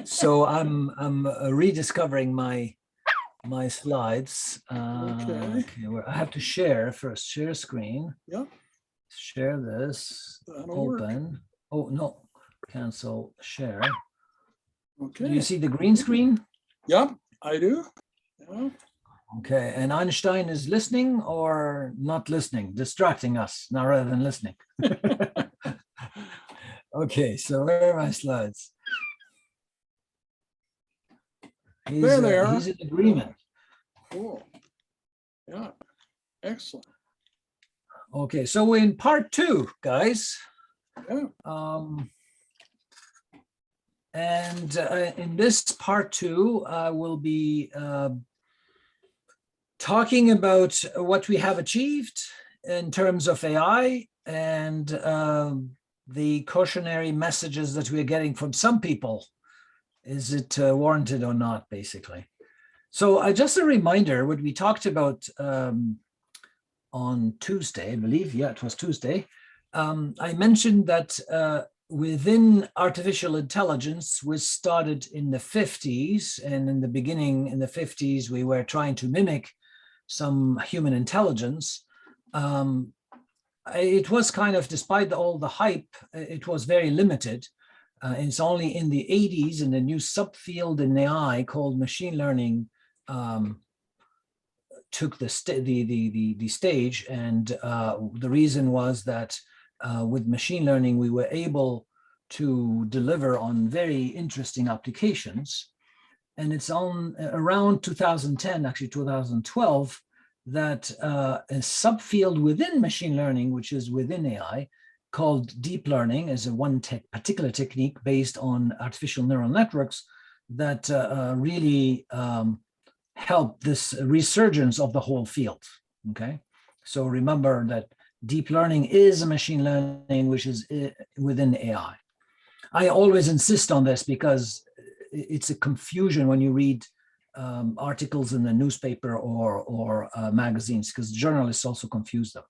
So I'm rediscovering my slides. Okay. Okay, I have to share first. Share screen. Yeah, Share this. that'll work. Open. Oh no, cancel share. Do you Okay. see the green screen? Yep, I do. Yeah. Okay, and Einstein is listening or not listening, distracting us now rather than listening. Okay, so where are my slides? There they are. He's in agreement. Cool. Yeah. Excellent. Okay, so we're in part 2, guys. Yeah. And in this part 2, I will be talking about what we have achieved in terms of AI and the cautionary messages that we're getting from some people. Is it warranted or not, basically? So just a reminder, what we talked about on Tuesday, I believe, yeah, it was Tuesday. I mentioned that within artificial intelligence was started in the 50s, and in the beginning, in the 50s, we were trying to mimic some human intelligence. It was kind of, despite all the hype, it was very limited. It's only in the 80s in a new subfield in AI called machine learning took the stage, and the reason was that with machine learning we were able to deliver on very interesting applications. And it's on around 2010, actually 2012, that a subfield within machine learning, which is within AI, called deep learning, is a particular technique based on artificial neural networks that really help this resurgence of the whole field. Okay, so remember that deep learning is a machine learning which is within AI. I always insist on this because it's a confusion when you read articles in the newspaper or magazines, because journalists also confuse them.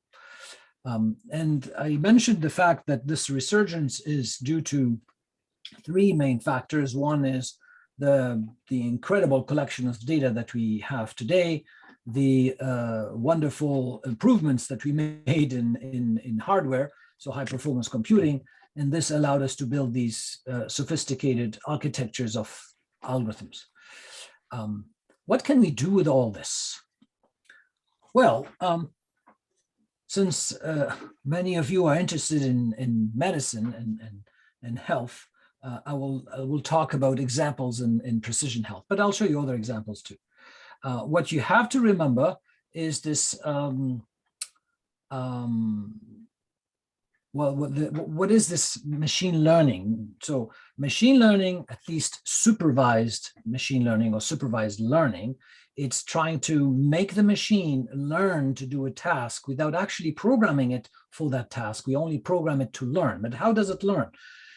And I mentioned the fact that this resurgence is due to 3 main factors. One is the incredible collection of data that we have today, the wonderful improvements that we made in hardware, so high performance computing, and this allowed us to build these sophisticated architectures of algorithms. What can we do with all this? Well, since many of you are interested in medicine and health, I will talk about examples in precision health, but I'll show you other examples too. What you have to remember is this, well, what is this machine learning? So machine learning, at least supervised machine learning or supervised learning, it's trying to make the machine learn to do a task without actually programming it for that task. We only program it to learn. But how does it learn?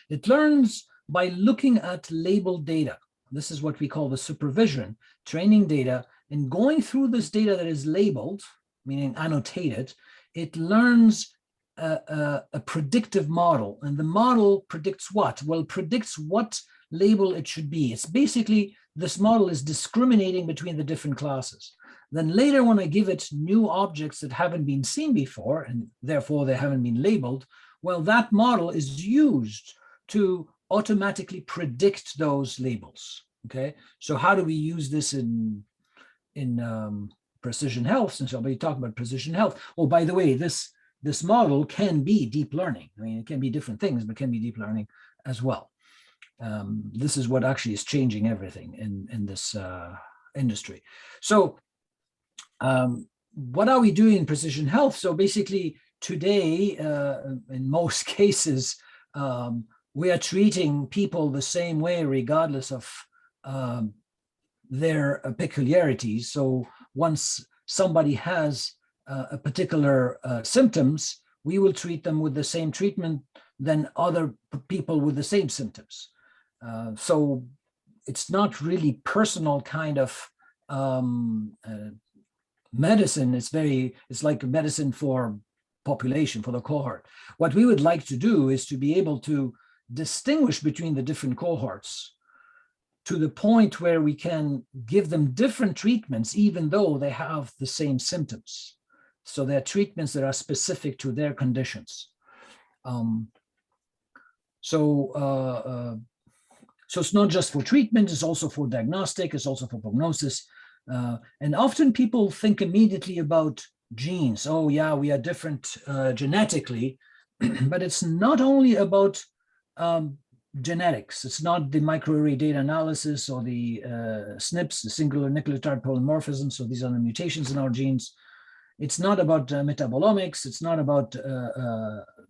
It learns by looking at labeled data. This is what we call the supervision, training data, and going through this data that is labeled, meaning annotated, it learns a predictive model. And the model predicts what? Well, predicts what label it should be. It's basically, this model is discriminating between the different classes. Then later, when I give it new objects that haven't been seen before, and therefore they haven't been labeled, well, that model is used to automatically predict those labels. Okay, so how do we use this in precision health? Since I'll be talking about precision health. Oh, by the way, this model can be deep learning. I mean, it can be different things, but can be deep learning as well. This is what actually is changing everything in this industry. So what are we doing in precision health? So basically today, in most cases, we are treating people the same way, regardless of their peculiarities. So once somebody has a particular symptoms, we will treat them with the same treatment than other people with the same symptoms. So it's not really personal kind of medicine. It's like medicine for population, for the cohort. What we would like to do is to be able to distinguish between the different cohorts to the point where we can give them different treatments, even though they have the same symptoms. So they're treatments that are specific to their conditions. So it's not just for treatment, it's also for diagnostic, it's also for prognosis. And often people think immediately about genes. Oh yeah, we are different genetically, but it's not only about genetics. It's not the microarray data analysis or the SNPs, the singular nucleotide polymorphism. So these are the mutations in our genes. It's not about metabolomics. It's not about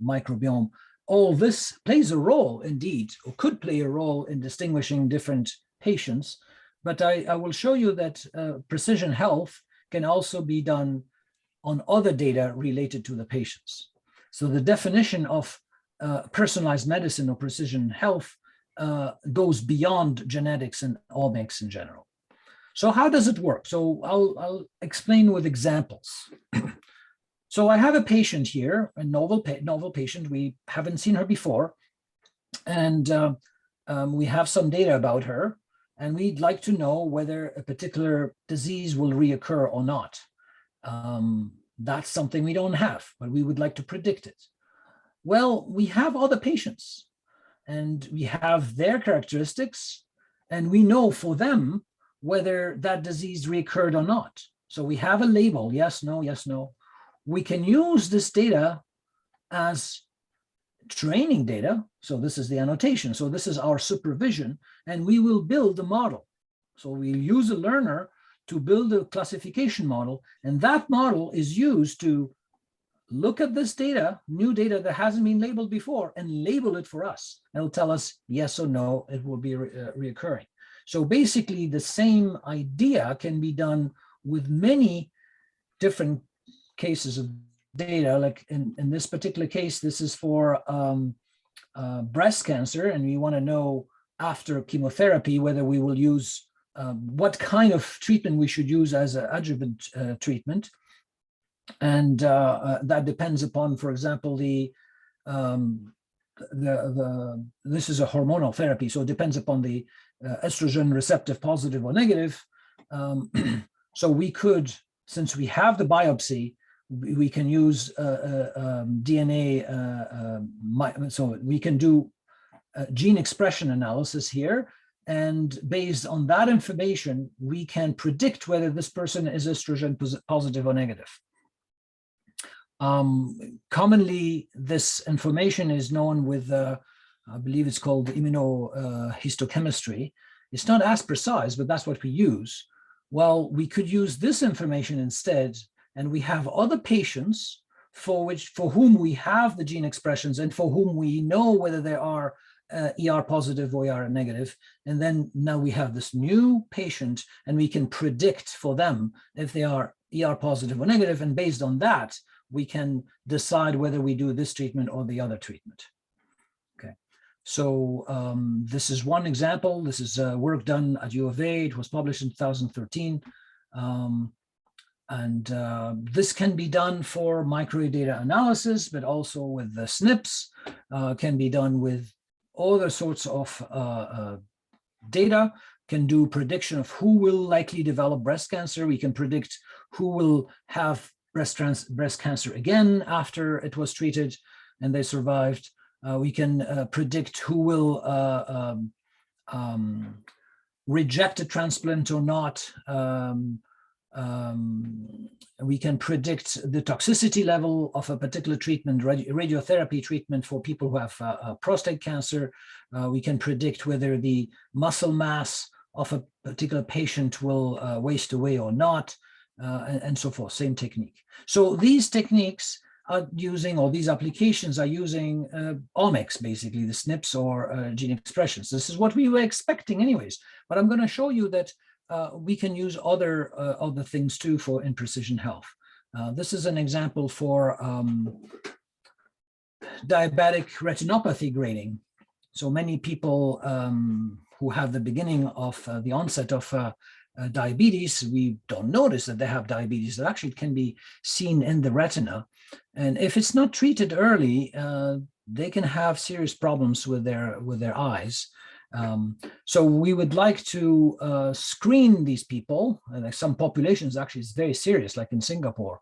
microbiome. All this plays a role indeed, or could play a role in distinguishing different patients. But I will show you that precision health can also be done on other data related to the patients. So the definition of personalized medicine or precision health goes beyond genetics and omics in general. So how does it work? So I'll explain with examples. So I have a patient here, a novel patient. We haven't seen her before, and we have some data about her, and we'd like to know whether a particular disease will reoccur or not. That's something we don't have, but we would like to predict it. Well, we have other patients, and we have their characteristics, and we know for them whether that disease reoccurred or not. So we have a label, yes, no, yes, no. We can use this data as training data. So this is the annotation. So this is our supervision, and we will build a model. So we use a learner to build a classification model, and that model is used to look at this data, new data that hasn't been labeled before, and label it for us. It'll tell us yes or no, it will be reoccurring. So basically the same idea can be done with many different cases of data. Like in this particular case, this is for breast cancer, and we want to know after chemotherapy whether we will use what kind of treatment we should use as an adjuvant treatment. And that depends upon, for example, this is a hormonal therapy, so it depends upon the estrogen receptive positive or negative. So we could, since we have the biopsy, we can use DNA, so we can do gene expression analysis here, and based on that information, we can predict whether this person is estrogen positive or negative. Commonly, this information is known with, I believe it's called immunohistochemistry. It's not as precise, but that's what we use. Well, we could use this information instead, and we have other patients for whom we have the gene expressions and for whom we know whether they are ER positive or ER negative. And then now we have this new patient, and we can predict for them if they are ER positive or negative, and based on that, we can decide whether we do this treatment or the other treatment. Okay, so this is one example. This is work done at U of A. It was published in 2013. This can be done for microarray data analysis, but also with the SNPs, can be done with other sorts of data, can do prediction of who will likely develop breast cancer. We can predict who will have breast cancer again after it was treated and they survived. We can predict who will reject a transplant or not. We can predict the toxicity level of a particular treatment, radiotherapy treatment for people who have prostate cancer. We can predict whether the muscle mass of a particular patient will waste away or not, and so forth, same technique. So these techniques are using, or these applications are using omics, basically, the SNPs or gene expressions. This is what we were expecting anyways, but I'm going to show you that we can use other things too in precision health. This is an example for diabetic retinopathy grading. So many people who have the beginning of the onset of diabetes, we don't notice that they have diabetes. That actually can be seen in the retina. And if it's not treated early, they can have serious problems with their eyes. So we would like to screen these people, and like some populations actually is very serious, like in Singapore.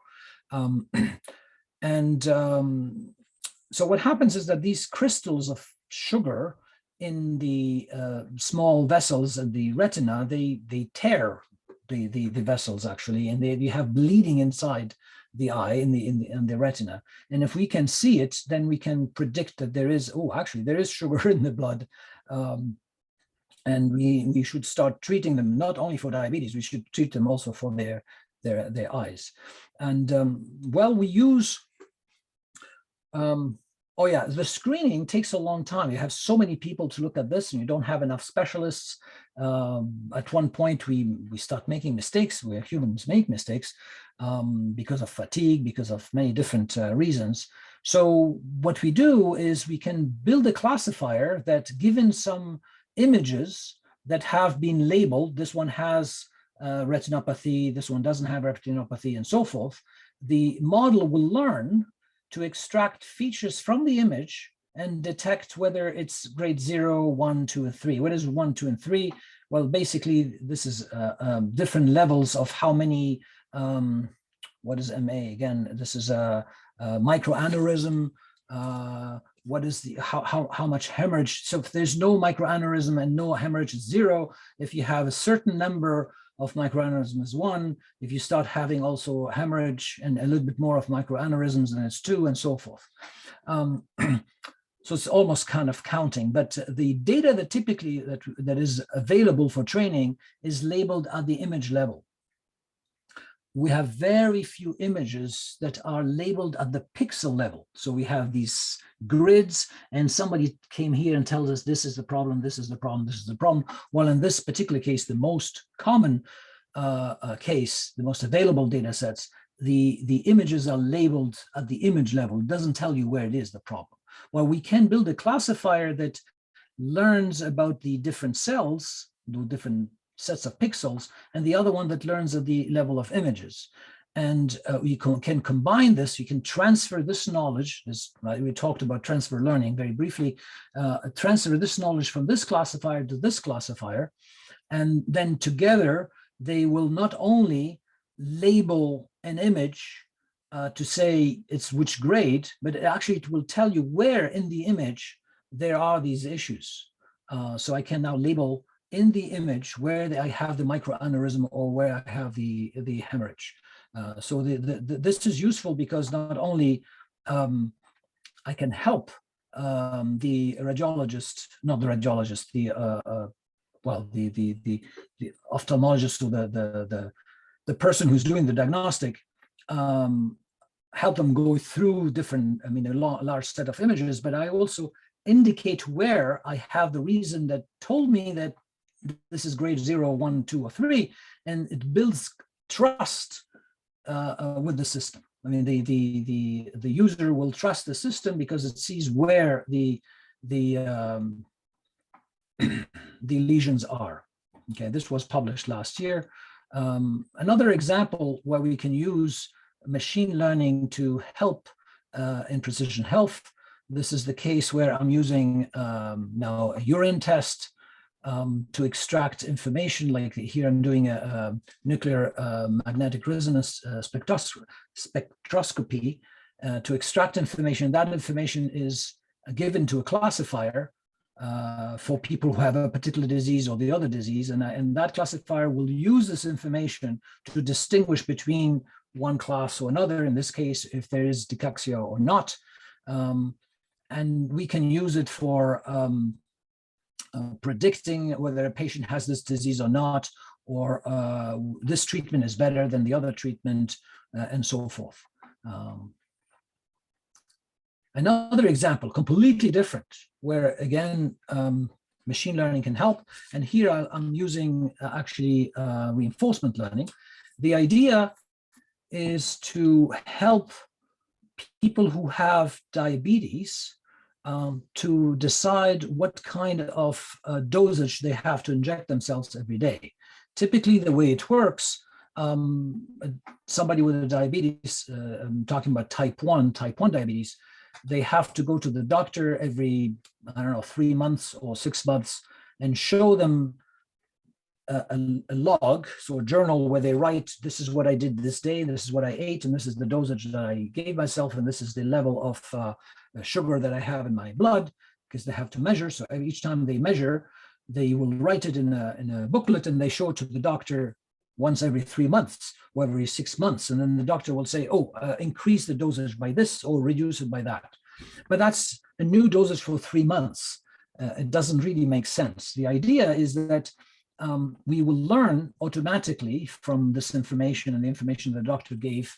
So what happens is that these crystals of sugar in the small vessels of the retina, they tear the vessels actually, and you have bleeding inside the eye in the retina. And if we can see it, then we can predict that there is sugar in the blood. And we should start treating them not only for diabetes, we should treat them also for their eyes. And we use the screening takes a long time. You have so many people to look at this, and you don't have enough specialists. At one point, we start making mistakes, where humans make mistakes because of fatigue, because of many different reasons. So what we do is we can build a classifier that, given some images that have been labeled, this one has retinopathy, this one doesn't have retinopathy, and so forth, the model will learn to extract features from the image and detect whether it's grade 0, 1, 2, and 3. What is 1, 2, and 3? Well, basically, this is different levels of how many, what is MA? Again, this is a microaneurysm. What is the how much hemorrhage? So if there's no microaneurysm and no hemorrhage, it's 0. If you have a certain number of microaneurysms is 1. If you start having also hemorrhage and a little bit more of microaneurysms, then it's 2, and so forth. So it's almost kind of counting, but the data that typically that is available for training is labeled at the image level. We have very few images that are labeled at the pixel level. So we have these grids, and somebody came here and tells us this is the problem, this is the problem, this is the problem. Well, in this particular case, the most common case, the most available data sets, the images are labeled at the image level. It doesn't tell you where it is the problem. Well, we can build a classifier that learns about the different cells, the different sets of pixels, and the other one that learns at the level of images. And we can combine this. You can transfer this knowledge. We talked about transfer learning very briefly. Transfer this knowledge from this classifier to this classifier, and then together they will not only label an image to say it's which grade, but actually it will tell you where in the image there are these issues. So I can now label in the image where I have the microaneurysm or where I have the hemorrhage. So this is useful because not only I can help the radiologist, not the radiologist, the ophthalmologist, or the person who's doing the diagnostic, help them go through different, a large set of images, but I also indicate where I have the reason that told me that this is grade 0, 1, 2, or 3, and it builds trust with the system. The user will trust the system because it sees where the lesions are. Okay, this was published last year. Another example where we can use machine learning to help in precision health. This is the case where I'm using now a urine test to extract information. Like here, I'm doing a nuclear magnetic resonance spectroscopy to extract information. That information is given to a classifier for people who have a particular disease or the other disease, and that classifier will use this information to distinguish between one class or another, in this case, if there is dyslexia or not. And we can use it for predicting whether a patient has this disease or not, or this treatment is better than the other treatment, and so forth. Another example, completely different, where again, machine learning can help. And here I'm using actually reinforcement learning. The idea is to help people who have diabetes to decide what kind of dosage they have to inject themselves every day. Typically, the way it works, somebody with a diabetes, I'm talking about type 1 diabetes, they have to go to the doctor every, 3 months or 6 months and show them a log, so a journal where they write, this is what I did this day, this is what I ate, and this is the dosage that I gave myself, and this is the level of sugar that I have in my blood, because they have to measure. So each time they measure, they will write it in a booklet, and they show it to the doctor once every 3 months or every 6 months. And then the doctor will say, oh, increase the dosage by this or reduce it by that. But that's a new dosage for 3 months. It doesn't really make sense. The idea is that we will learn automatically from this information and the information the doctor gave.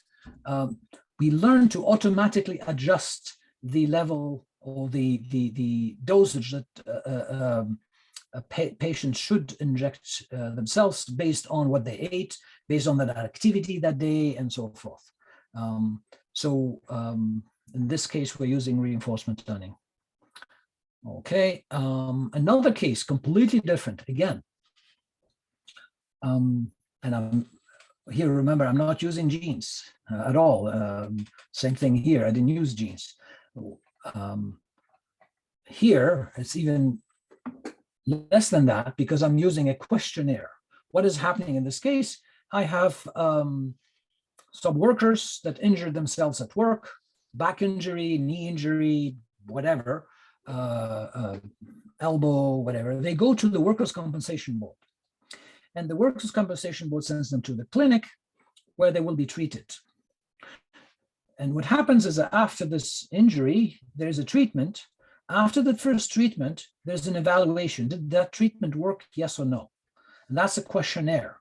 We learn to automatically adjust the level or the dosage that patients should inject themselves based on what they ate, based on that activity that day, and so forth. In this case, we're using reinforcement learning. Okay, another case, completely different again. And I'm here, remember, I'm not using genes at all. Same thing here, I didn't use genes. Here, it's even less than that because I'm using a questionnaire. What is happening in this case? I have some workers that injured themselves at work, back injury, knee injury, whatever, elbow, whatever. They go to the Workers' Compensation Board. And the Workers' Compensation Board sends them to the clinic where they will be treated. And what happens is that after this injury, there's a treatment. After the first treatment, there's an evaluation. Did that treatment work, yes or no? And that's a questionnaire.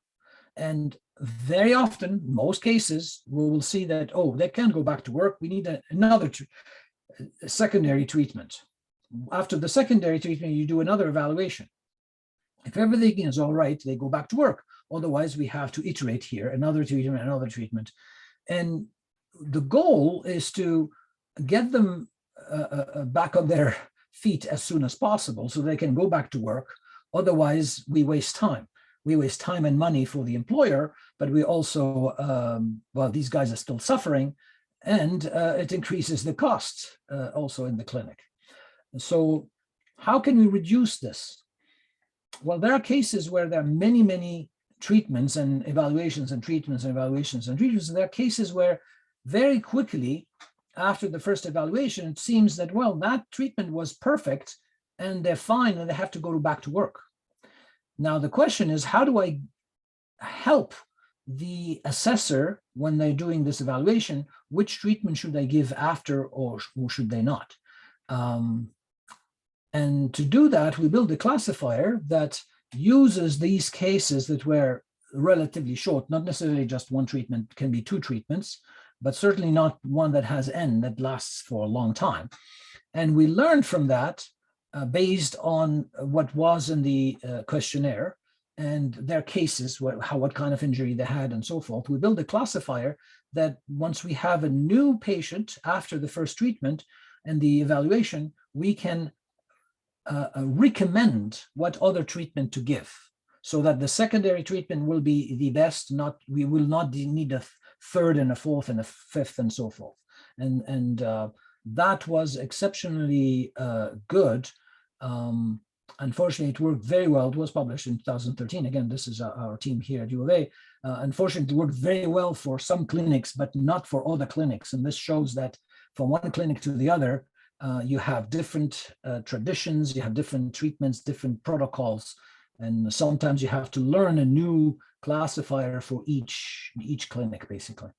And very often, most cases, we will see that, oh, they can't go back to work. We need another secondary treatment. After the secondary treatment, you do another evaluation. If everything is all right, they go back to work. Otherwise, we have to iterate here, another treatment, another treatment. And the goal is to get them back on their feet as soon as possible so they can go back to work. Otherwise, we waste time. We waste time and money for the employer, but we also, well, these guys are still suffering, and it increases the cost also in the clinic. So how can we reduce this? Well, there are cases where there are many, many treatments and evaluations and treatments and evaluations and treatments. And there are cases where very quickly after the first evaluation, it seems that, well, that treatment was perfect and they're fine and they have to go back to work. Now, the question is, how do I help the assessor when they're doing this evaluation? Which treatment should they give after, or should they not? And to do that, we build a classifier that uses these cases that were relatively short, not necessarily just one treatment, can be 2 treatments, but certainly not one that has N that lasts for a long time. And we learned from that based on what was in the questionnaire and their cases, what kind of injury they had and so forth. We build a classifier that once we have a new patient after the first treatment and the evaluation, we can recommend what other treatment to give, so that the secondary treatment will be the best. We will not need a third and a fourth and a fifth and so forth. And that was exceptionally good. Unfortunately, it worked very well. It was published in 2013. Again, this is our team here at U of A. Unfortunately, it worked very well for some clinics, but not for other clinics. And this shows that from one clinic to the other, you have different traditions, you have different treatments, different protocols, and sometimes you have to learn a new classifier for each clinic, basically.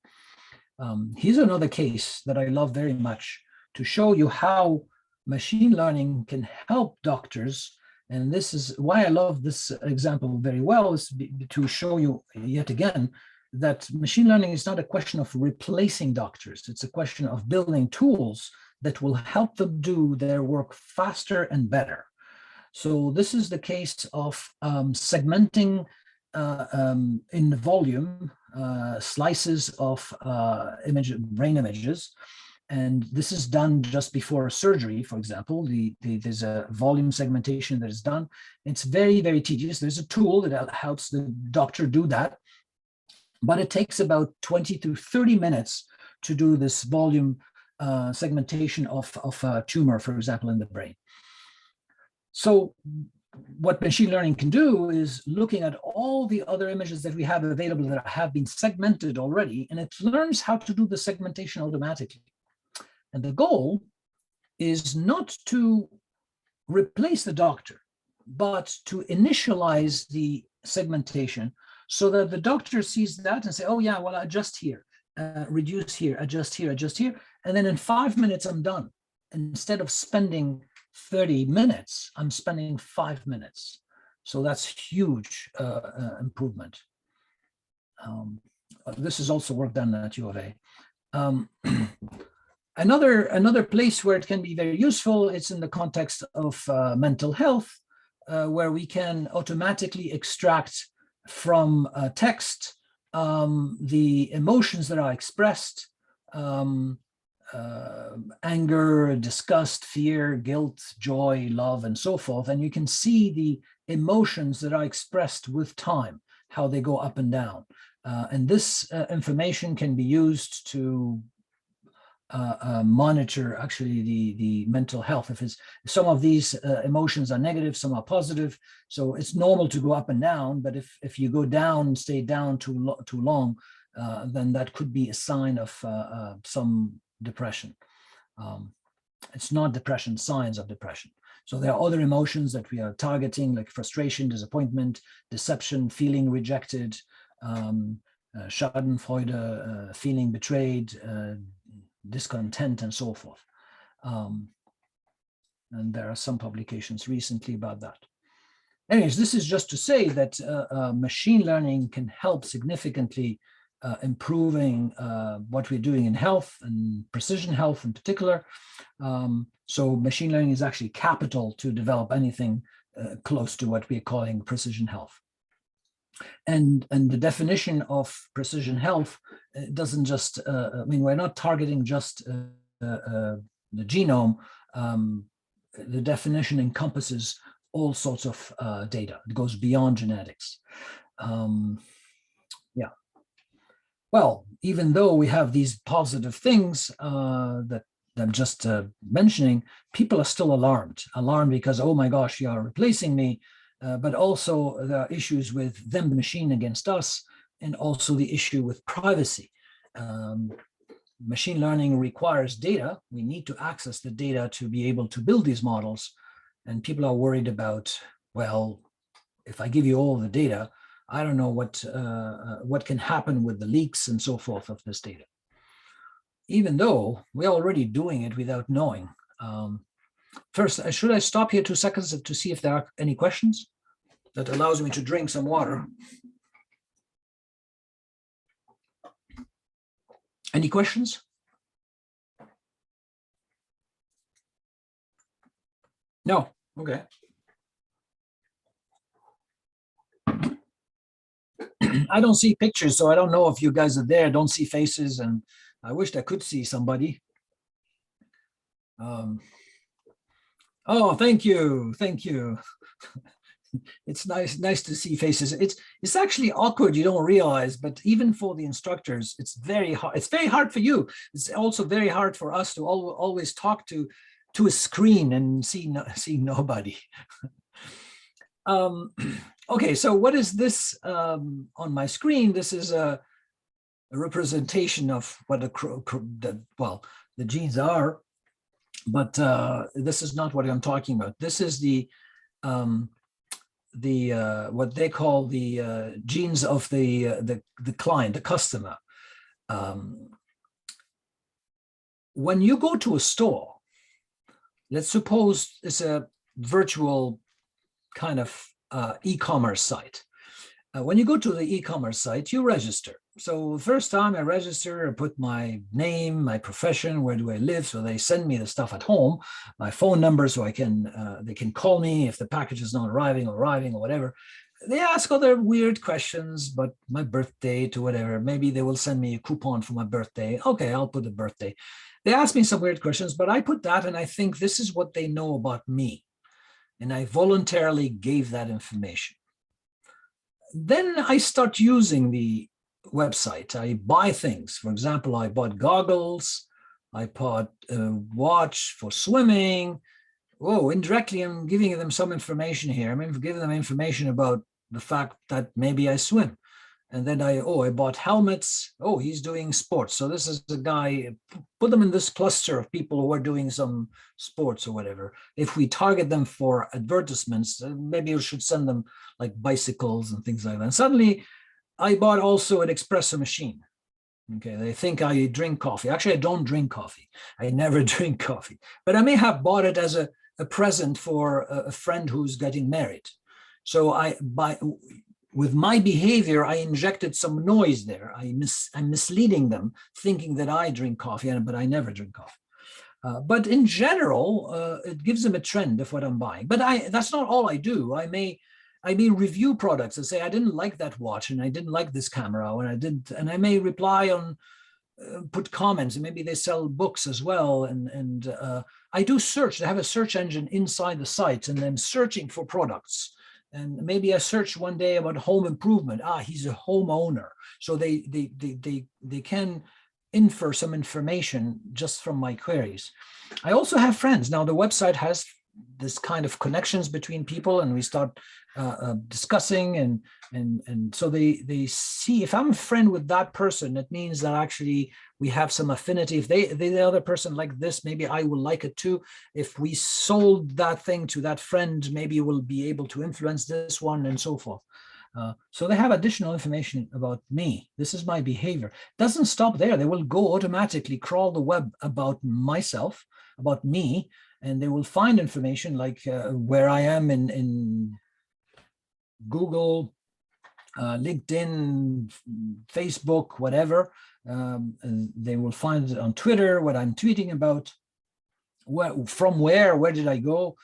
Here's another case that I love very much to show you how machine learning can help doctors. And this is why I love this example very well, is to show you yet again that machine learning is not a question of replacing doctors. It's a question of building tools that will help them do their work faster and better. So this is the case of segmenting in volume slices of brain images. And this is done just before surgery, for example. There's a volume segmentation that is done. It's very, very tedious. There's a tool that helps the doctor do that. But it takes about 20 to 30 minutes to do this volume segmentation of a tumor, for example, in the brain. So what machine learning can do is looking at all the other images that we have available that have been segmented already, and it learns how to do the segmentation automatically. And the goal is not to replace the doctor, but to initialize the segmentation so that the doctor sees that and say, oh yeah, well, adjust here, reduce here, adjust here, adjust here. And then in 5 minutes, I'm done. Instead of spending 30 minutes, I'm spending 5 minutes. So that's huge improvement. This is also work done at U of A. Another place where it can be very useful, it's in the context of mental health, where we can automatically extract from text the emotions that are expressed, anger, disgust, fear, guilt, joy, love, and so forth. And you can see the emotions that are expressed with time, how they go up and down. And this information can be used to monitor actually the mental health. If some of these emotions are negative, some are positive. So it's normal to go up and down, but if you go down, stay down too long, then that could be a sign of some depression. It's not depression, signs of depression. So there are other emotions that we are targeting, like frustration, disappointment, deception, feeling rejected, Schadenfreude, feeling betrayed, discontent, and so forth. And there are some publications recently about that. Anyways, this is just to say that machine learning can help significantly improving what we're doing in health and precision health in particular. So machine learning is actually capital to develop anything close to what we're calling precision health. And the definition of precision health doesn't just, I mean, we're not targeting just the genome. The definition encompasses all sorts of data. It goes beyond genetics. Yeah. Well, even though we have these positive things that I'm just mentioning, people are still alarmed because, oh my gosh, you are replacing me. But also there are issues with them, the machine against us, and also the issue with privacy. Machine learning requires data. We need to access the data to be able to build these models. And people are worried about, well, if I give you all the data, I don't know what can happen with the leaks and so forth of this data. Even though we're already doing it without knowing. First, should I stop here 2 seconds to see if there are any questions? That allows me to drink some water. Any questions? No, okay. I don't see pictures, so I don't know if you guys are there. I don't see faces, and I wished I could see somebody. Oh, thank you. It's nice to see faces. It's actually awkward, you don't realize, but even for the instructors, it's very hard. It's very hard for you. It's also very hard for us to always talk to a screen and see nobody. Okay, so what is this on my screen? This is a representation of what the genes are, but this is not what I'm talking about. This is the what they call the genes of the client, the customer. When you go to a store, let's suppose it's a virtual kind of e-commerce site. When you go to the e-commerce site, you register. So first time I register, I put my name, my profession, where do I live? So they send me the stuff at home, my phone number, so I can they can call me if the package is not arriving or whatever. They ask other weird questions, but my birthday to whatever. Maybe they will send me a coupon for my birthday. Okay, I'll put the birthday. They ask me some weird questions, but I put that and I think this is what they know about me. And I voluntarily gave that information. Then I start using the website. I buy things. For example, I bought goggles. I bought a watch for swimming. Oh, indirectly, I'm giving them some information here. I'm giving them information about the fact that maybe I swim. And then I bought helmets. Oh, he's doing sports. So this is a guy, put them in this cluster of people who are doing some sports or whatever. If we target them for advertisements, maybe you should send them like bicycles and things like that. And suddenly I bought also an espresso machine. Okay, they think I drink coffee. Actually, I don't drink coffee. I never drink coffee, but I may have bought it as a present for a friend who's getting married. So with my behavior, I injected some noise there. I'm misleading them, thinking that I drink coffee, but I never drink coffee. But in general, it gives them a trend of what I'm buying. But that's not all I do. I may review products and say I didn't like that watch and I didn't like this camera, and I may reply on, put comments, and maybe they sell books as well. And I do search. They have a search engine inside the site, and then searching for products. And maybe I search one day about home improvement. He's a homeowner, so they can infer some information just from my queries. I also have friends. Now the website has this kind of connections between people, and we start discussing, and so they see if I'm a friend with that person, it means that actually we have some affinity. If the other person like this, maybe I will like it too. If we sold that thing to that friend, maybe we'll be able to influence this one, and so forth. So they have additional information about me. This is my behavior. It doesn't stop there. They will go automatically crawl the web about myself, about me, and they will find information like where I am in Google, LinkedIn, Facebook, whatever. They will find it on Twitter, what I'm tweeting about, where did I go?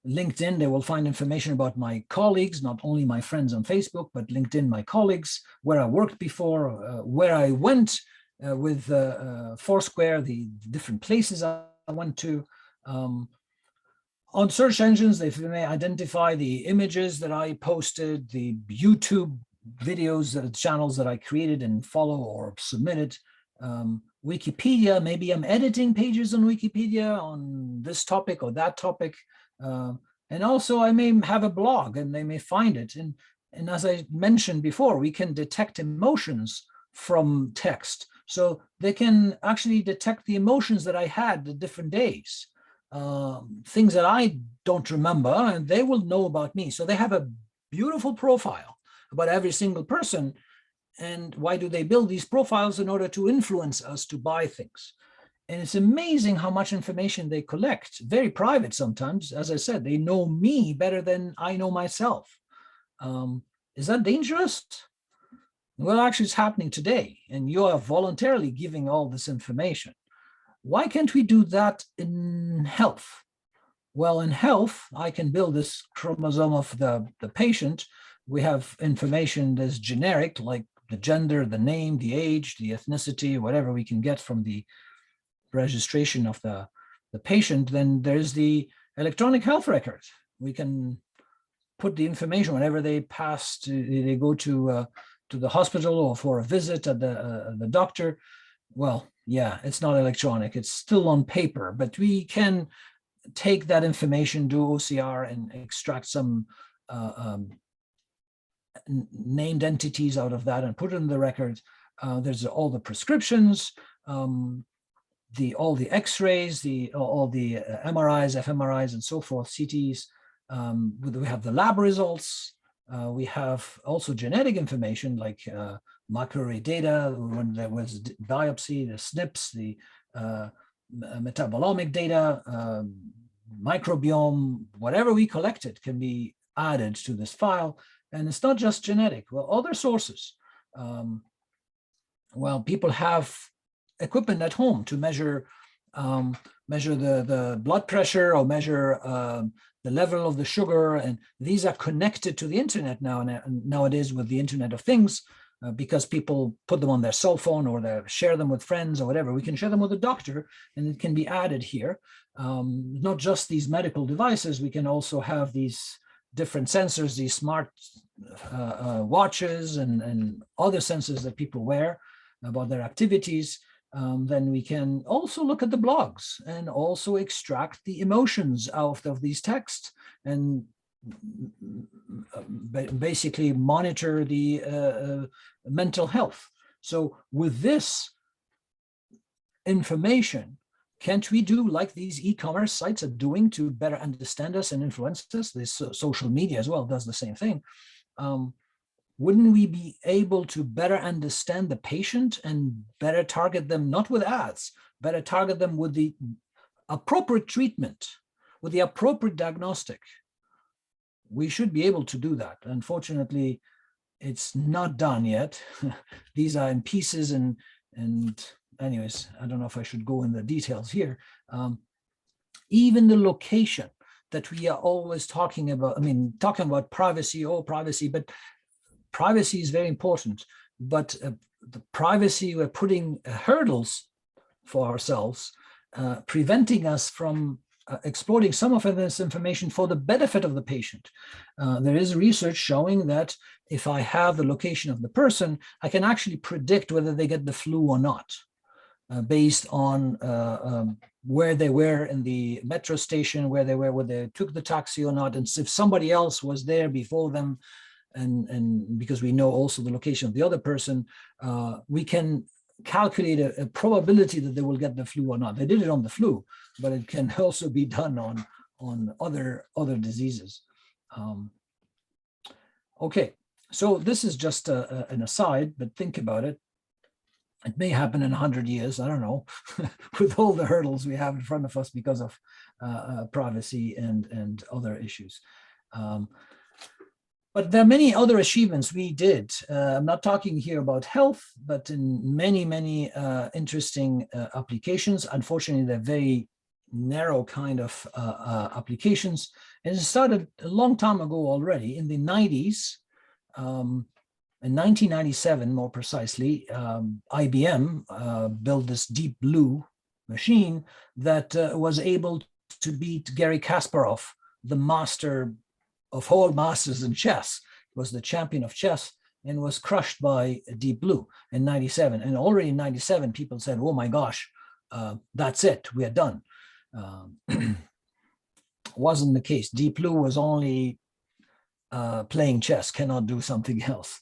LinkedIn, they will find information about my colleagues, not only my friends on Facebook, but LinkedIn, my colleagues, where I worked before, where I went with Foursquare, the different places I went to. On search engines, they may identify the images that I posted, the YouTube videos, channels that I created and follow or submitted. Wikipedia, maybe I'm editing pages on Wikipedia on this topic or that topic. And also I may have a blog and they may find it. And as I mentioned before, we can detect emotions from text. So they can actually detect the emotions that I had the different days, things that I don't remember, and they will know about me. So they have a beautiful profile about every single person. And why do they build these profiles? In order to influence us to buy things. And it's amazing how much information they collect, very private sometimes. As I said, they know me better than I know myself. Is that dangerous? Well, actually, it's happening today, and you are voluntarily giving all this information. Why can't we do that in health? Well, in health, I can build this chromosome of the patient. We have information that's generic, like the gender, the name, the age, the ethnicity, whatever we can get from the registration of the patient. Then there's the electronic health record. We can put the information whenever they they go to the hospital or for a visit at the doctor. Well, yeah, it's not electronic. It's still on paper, but we can take that information, do OCR, and extract some named entities out of that and put it in the record. There's all the prescriptions, all the X-rays, all the MRIs, fMRIs, and so forth, CTs. We have the lab results. We have also genetic information like microarray data, when there was biopsy, the SNPs, the metabolomic data, microbiome, whatever we collected can be added to this file. And it's not just genetic. Well, other sources. Well, people have equipment at home to measure the blood pressure or measure the level of the sugar, and these are connected to the internet nowadays with the Internet of Things, because people put them on their cell phone or they share them with friends or whatever. We can share them with a doctor, and it can be added here. Not just these medical devices, we can also have these different sensors, these smart watches and other sensors that people wear about their activities. then we can also look at the blogs and also extract the emotions out of these texts and basically monitor the mental health. So with this information, can't we do like these e-commerce sites are doing to better understand us and influence us? This social media as well does the same thing. Wouldn't we be able to better understand the patient and better target them, not with ads, better target them with the appropriate treatment, with the appropriate diagnostic? We should be able to do that. Unfortunately, it's not done yet. These are in pieces and anyways, I don't know if I should go in the details here. Even the location that we are always talking about, talking about privacy, but privacy is very important. But the privacy, we're putting hurdles for ourselves, preventing us from exploiting some of this information for the benefit of the patient. There is research showing that if I have the location of the person, I can actually predict whether they get the flu or not, based on where they were in the metro station, where they were, whether they took the taxi or not, and if somebody else was there before them, and because we know also the location of the other person, we can calculate a probability that they will get the flu or not. They did it on the flu, but it can also be done on other diseases. Okay, so this is just an aside, but think about it. It may happen in 100 years, I don't know, with all the hurdles we have in front of us because of privacy and other issues. But there are many other achievements we did. I'm not talking here about health, but in many, many interesting applications. Unfortunately, they're very narrow kind of applications. And it started a long time ago already, in the 90s. In 1997, more precisely, IBM built this Deep Blue machine that was able to beat Garry Kasparov, the master of all masters in chess. He was the champion of chess and was crushed by Deep Blue in 97. And already in 97, people said, oh my gosh, that's it, we are done. Wasn't the case. Deep Blue was only playing chess, cannot do something else.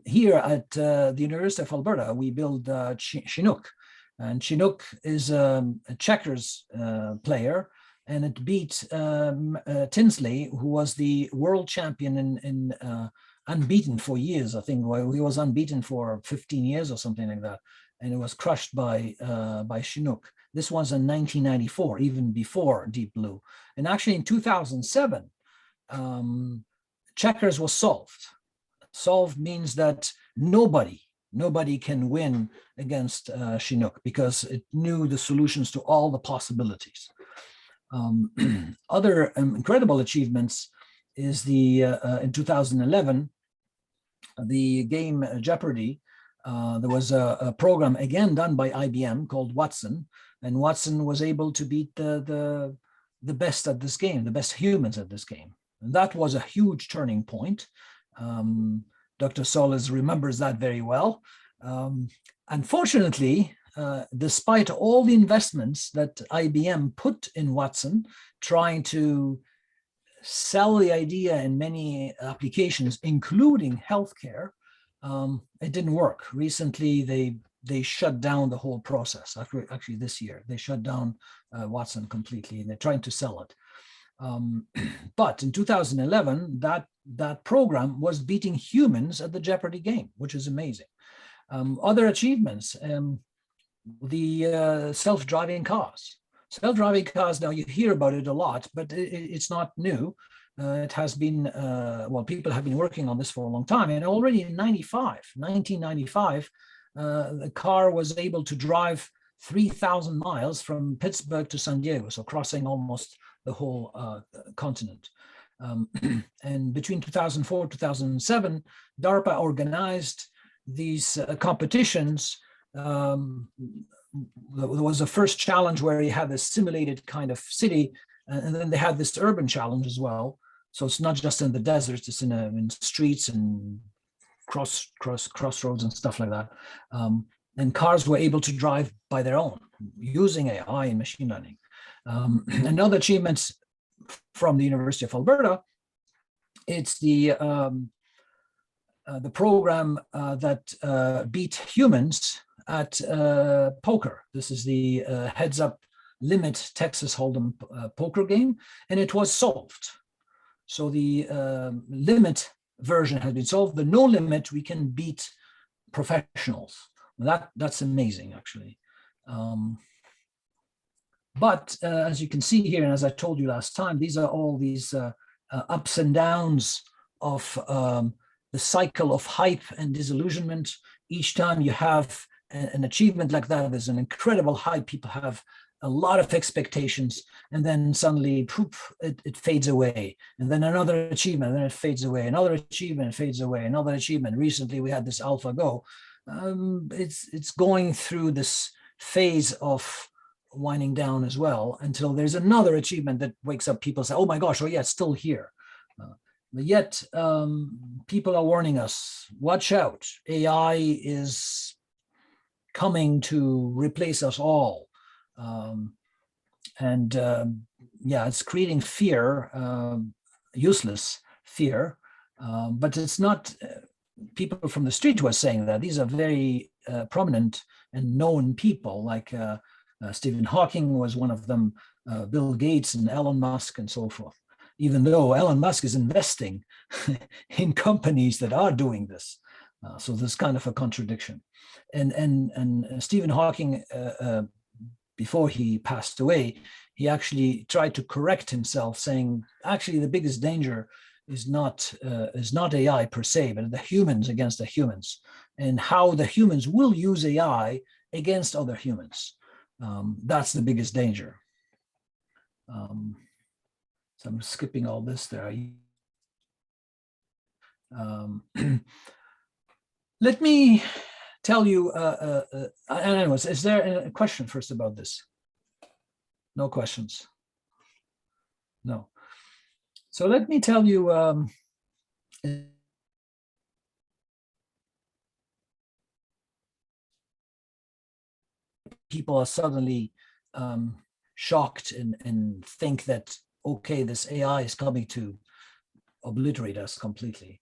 Here at the University of Alberta, we build Chinook. And Chinook is a checkers player, and it beat Tinsley, who was the world champion in unbeaten for years. I think he was unbeaten for 15 years or something like that, and it was crushed by Chinook. This was in 1994, even before Deep Blue. And actually in 2007, checkers was solved. Solved means that nobody can win against Chinook because it knew the solutions to all the possibilities. Other incredible achievements is the in 2011, the game Jeopardy. There was a program again done by IBM called Watson, and Watson was able to beat the best at this game, the best humans at this game. And that was a huge turning point. Dr. Solis remembers that very well. Unfortunately, despite all the investments that IBM put in Watson, trying to sell the idea in many applications, including healthcare, it didn't work. Recently, they shut down the whole process. Actually, this year, they shut down Watson completely, and they're trying to sell it. But in 2011, that program was beating humans at the Jeopardy game, which is amazing. Other achievements, the self-driving cars. Self-driving cars, now you hear about it a lot, but it's not new. It has been, people have been working on this for a long time. And already in 1995, the car was able to drive 3,000 miles from Pittsburgh to San Diego, so crossing almost the whole continent. And between 2004 and 2007, DARPA organized these competitions. There was a first challenge where you had this simulated kind of city, and then they had this urban challenge as well. So it's not just in the deserts, it's in streets and crossroads and stuff like that. and cars were able to drive by their own using AI and machine learning. Another achievement from the University of Alberta, it's the program that beat humans at poker. This is the Heads Up Limit Texas Hold'em poker game, and it was solved. So the limit version has been solved. The no limit, we can beat professionals. That's amazing, actually. But as you can see here, and as I told you last time, these are all these ups and downs of the cycle of hype and disillusionment. Each time you have an achievement like that, there's an incredible hype. People have a lot of expectations, and then suddenly poof, it fades away. And then another achievement, and then it fades away. Another achievement fades away. Another achievement. Recently, we had this AlphaGo. It's going through this phase of winding down as well until there's another achievement that wakes up people, say, oh my gosh, oh yeah, it's still here. But yet people are warning us, watch out, AI is coming to replace us all. Yeah, it's creating fear, useless fear, but it's not people from the street who are saying that. These are very prominent and known people, like Stephen Hawking was one of them, Bill Gates and Elon Musk and so forth, even though Elon Musk is investing in companies that are doing this. So there's kind of a contradiction. And Stephen Hawking, before he passed away, he actually tried to correct himself, saying, actually, the biggest danger is not AI per se, but the humans against the humans, and how the humans will use AI against other humans. That's the biggest danger. So I'm skipping all this there. Let me tell you, anyways, is there a question first about this? No questions? No. So let me tell you, people are suddenly shocked and think that, okay, this AI is coming to obliterate us completely.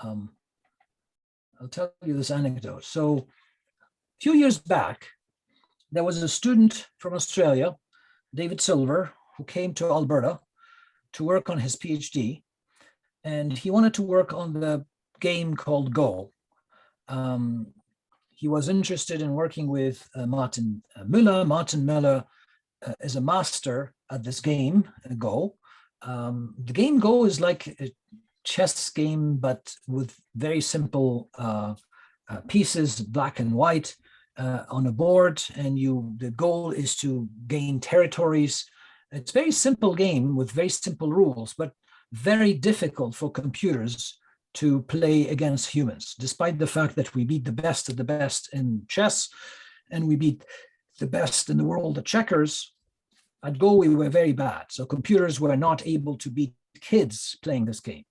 I'll tell you this anecdote. So a few years back, there was a student from Australia, David Silver, who came to Alberta to work on his PhD, and he wanted to work on the game called Go. He was interested in working with Martin Müller. Martin Müller is a master at this game, Go. The game Go is like a chess game, but with very simple pieces, black and white, on a board, and the goal is to gain territories. It's a very simple game with very simple rules, but very difficult for computers to play against humans, despite the fact that we beat the best of the best in chess, and we beat the best in the world at checkers. At Go, we were very bad. So computers were not able to beat kids playing this game.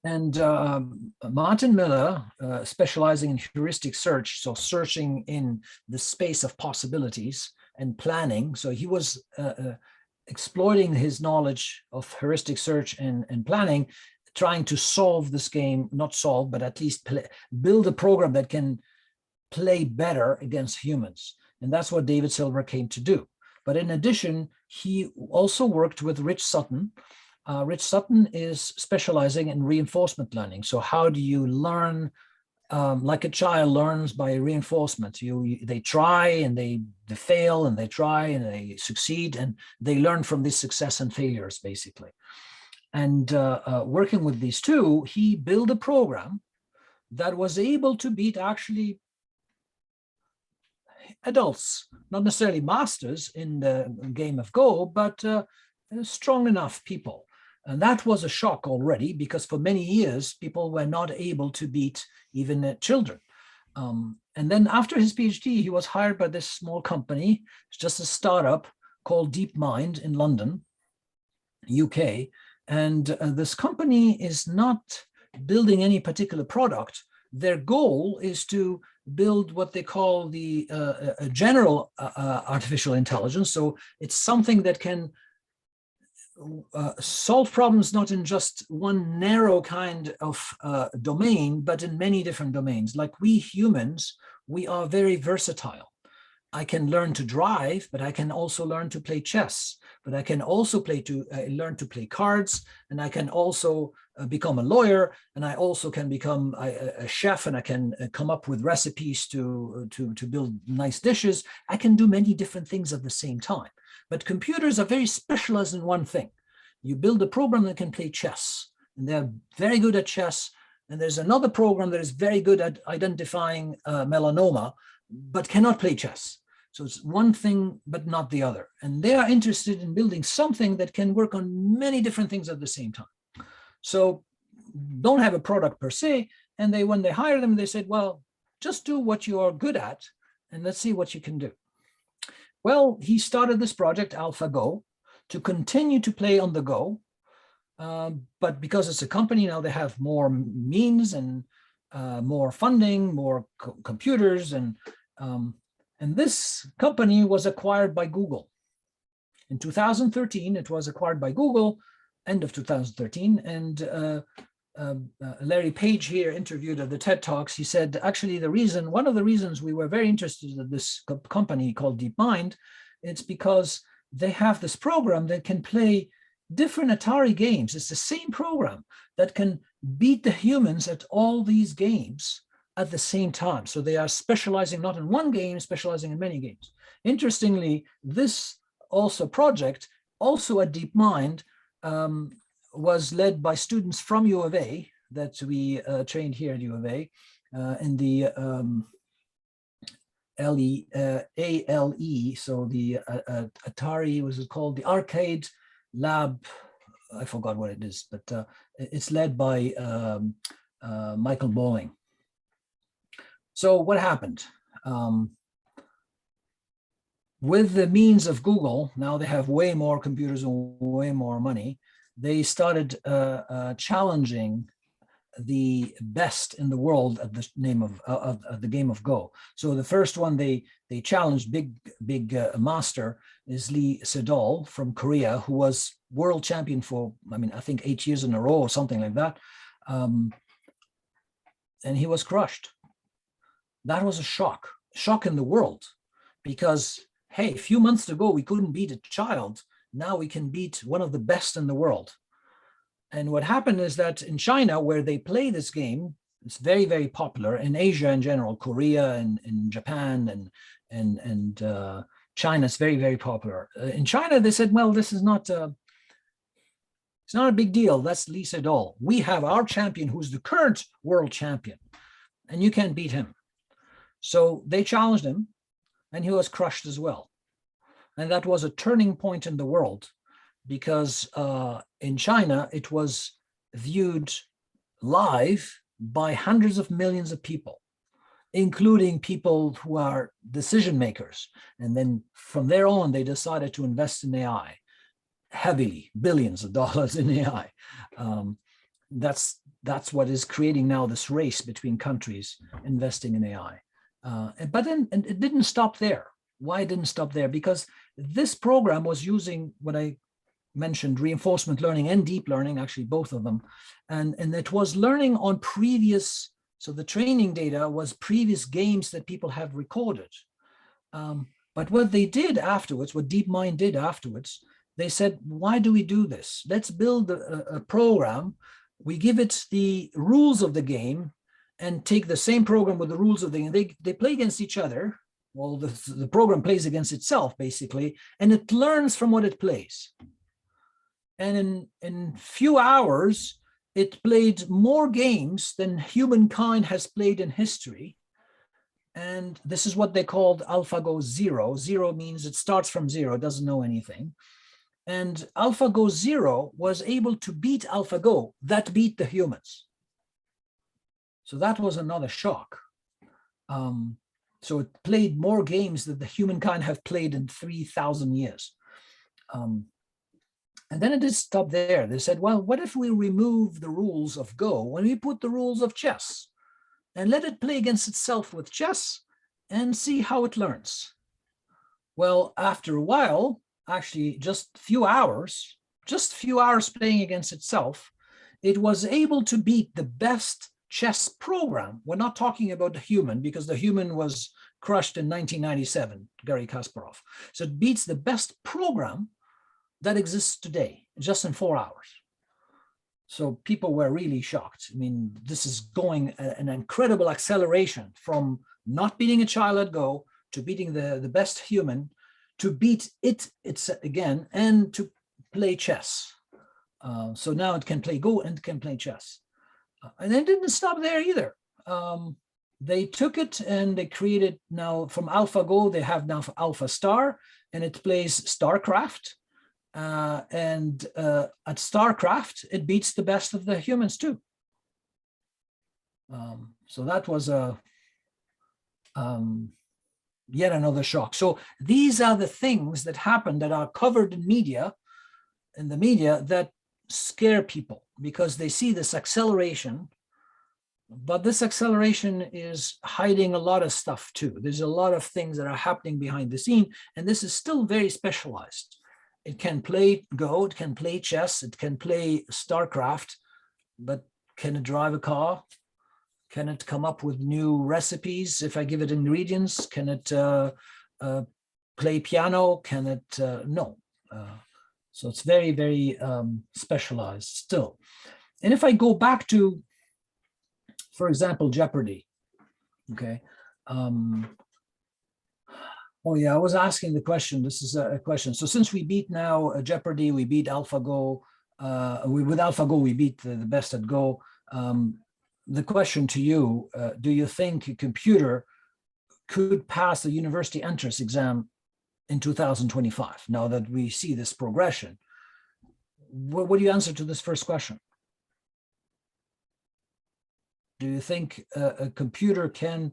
And Martin Müller, specializing in heuristic search, so searching in the space of possibilities and planning. So he was exploiting his knowledge of heuristic search and planning, trying to solve this game, not solve, but at least build a program that can play better against humans. And that's what David Silver came to do. But in addition, he also worked with Rich Sutton. Rich Sutton is specializing in reinforcement learning. So how do you learn like a child learns by reinforcement? They try and they fail, and they try and they succeed, and they learn from these success and failures, basically. And working with these two, he built a program that was able to beat actually adults, not necessarily masters in the game of Go, but strong enough people. And that was a shock already, because for many years, people were not able to beat even children. And then after his PhD, he was hired by this small company, it's just a startup called DeepMind in London, UK. And this company is not building any particular product. Their goal is to build what they call the a general artificial intelligence. So it's something that can solve problems not in just one narrow kind of domain, but in many different domains. Like we humans, we are very versatile. I can learn to drive, but I can also learn to play chess. But I can also learn to play cards, and I can also become a lawyer, and I also can become a chef, and I can come up with recipes to build nice dishes. I can do many different things at the same time. But computers are very specialized in one thing. You build a program that can play chess, and they're very good at chess. And there's another program that is very good at identifying melanoma, but cannot play chess. So it's one thing, but not the other. And they are interested in building something that can work on many different things at the same time. So don't have a product per se. And when they hire them, they said, well, just do what you are good at, and let's see what you can do. Well, he started this project, AlphaGo, to continue to play on the Go. But because it's a company now, they have more means and more funding, more computers, and this company was acquired by Google. In 2013, it was acquired by Google, end of 2013. And Larry Page here interviewed at the TED Talks. He said, actually, one of the reasons we were very interested in this company called DeepMind, it's because they have this program that can play different Atari games. It's the same program that can beat the humans at all these games at the same time. So they are specializing not in one game, specializing in many games. Interestingly, this project, also at DeepMind, was led by students from U of A that we trained here at U of A in the ALE, so the Atari, was it called? The Arcade Lab, I forgot what it is, but it's led by Michael Bowling. So what happened? With the means of Google, now they have way more computers and way more money. They started challenging the best in the world at the name of the game of Go. So the first one they challenged, big master, is Lee Sedol from Korea, who was world champion for, I think 8 years in a row or something like that. And he was crushed. That was a shock in the world, because, hey, a few months ago, we couldn't beat a child. Now we can beat one of the best in the world. And what happened is that in China, where they play this game, it's very, very popular. In Asia in general, Korea and Japan and China, it's very, very popular. In China, they said, well, this is not, it's not a big deal. That's Lee Sedol. We have our champion who's the current world champion, and you can't beat him. So they challenged him, and he was crushed as well. And that was a turning point in the world, because in China, it was viewed live by hundreds of millions of people, including people who are decision makers. And then from there on, they decided to invest in AI heavily, billions of dollars in AI. That's what is creating now this race between countries investing in AI. But then it didn't stop there. Why it didn't stop there? Because this program was using what I mentioned, reinforcement learning and deep learning, actually both of them. And it was learning on previous, so the training data was previous games that people have recorded. But what they did afterwards, what DeepMind did afterwards, they said, why do we do this? Let's build a program. We give it the rules of the game and take the same program with the rules of the game. They play against each other. Well, the program plays against itself, basically, and it learns from what it plays. And in few hours, it played more games than humankind has played in history. And this is what they called AlphaGo Zero. Zero means it starts from zero, it doesn't know anything. And AlphaGo Zero was able to beat AlphaGo that beat the humans. So that was another shock. So it played more games than the humankind have played in 3,000 years. And then it didn't stop there. They said, well, what if we remove the rules of Go when we put the rules of chess? and let it play against itself with chess and see how it learns. Well, after a while, actually just a few hours playing against itself, it was able to beat the best chess program. We're not talking about the human, because the human was crushed in 1997, Garry Kasparov. So it beats the best program that exists today, just in 4 hours. So people were really shocked. I mean, this is going an incredible acceleration from not beating a child at Go to beating the best human, to beat it's again, and to play chess. So now it can play Go and can play chess. And it didn't stop there either. They took it and they created, now from AlphaGo, they have now Alpha Star, and it plays StarCraft. And at StarCraft, it beats the best of the humans too. So that was yet another shock. So these are the things that happen that are covered in the media that scare people, because they see this acceleration, but this acceleration is hiding a lot of stuff too. There's a lot of things that are happening behind the scene, and this is still very specialized. It can play Go, it can play chess, it can play StarCraft, but can it drive a car? Can it come up with new recipes if I give it ingredients? Can it play piano? Can it, no. So it's very, very specialized still. And if I go back to, for example, Jeopardy, okay. Oh yeah, I was asking the question, this is a question. So since we beat now Jeopardy, we beat AlphaGo, with AlphaGo, we beat the best at Go. The question to you, do you think a computer could pass the university entrance exam in 2025, now that we see this progression? What do you answer to this first question? Do you think a computer can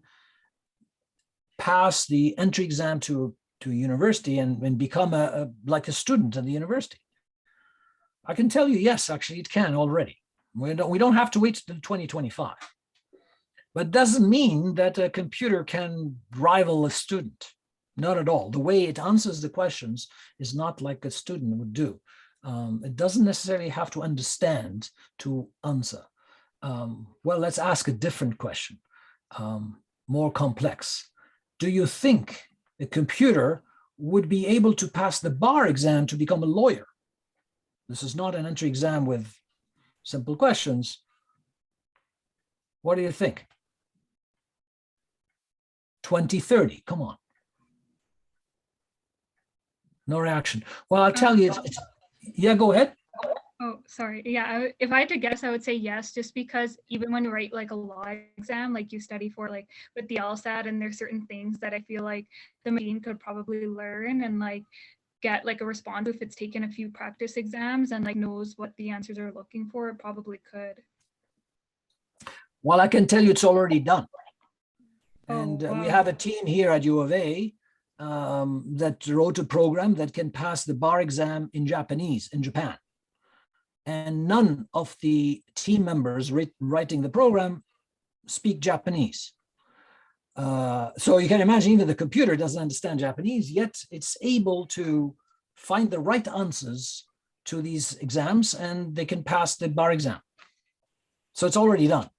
pass the entry exam to a university and become like a student at the university? I can tell you, yes, actually it can already. We don't have to wait until 2025. But it doesn't mean that a computer can rival a student. Not at all. The way it answers the questions is not like a student would do. It doesn't necessarily have to understand to answer. Well, let's ask a different question, more complex. Do you think a computer would be able to pass the bar exam to become a lawyer? This is not an entry exam with simple questions. What do you think? 2030, come on. No reaction. Well, I'll tell you, yeah, go ahead. Oh, sorry. Yeah, if I had to guess, I would say yes, just because even when you write like a law exam, like you study for like with the LSAT, and there's certain things that I feel like the machine could probably learn and like get like a response if it's taken a few practice exams and like knows what the answers are looking for, it probably could. Well, I can tell you it's already done. Oh, And wow. we have a team here at U of A that wrote a program that can pass the bar exam in Japanese in Japan. And none of the team members writing the program speak Japanese. So you can imagine even the computer doesn't understand Japanese, yet it's able to find the right answers to these exams, and they can pass the bar exam. So it's already done.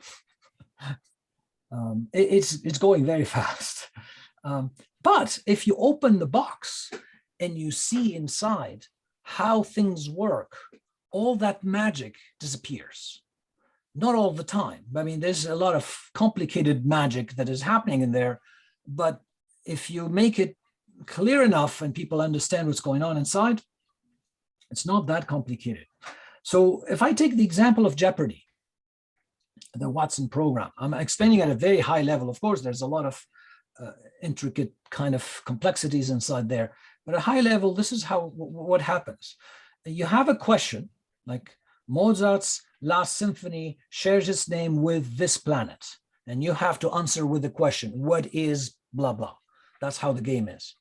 It's going very fast. But if you open the box and you see inside how things work, all that magic disappears. Not all the time. I mean, there's a lot of complicated magic that is happening in there, but if you make it clear enough and people understand what's going on inside, it's not that complicated. So if I take the example of Jeopardy, the Watson program, I'm explaining at a very high level. Of course, there's a lot of intricate kind of complexities inside there, but at a high level, this is what happens. You have a question like Mozart's Last Symphony shares its name with this planet, and you have to answer with the question, what is blah, blah? That's how the game is.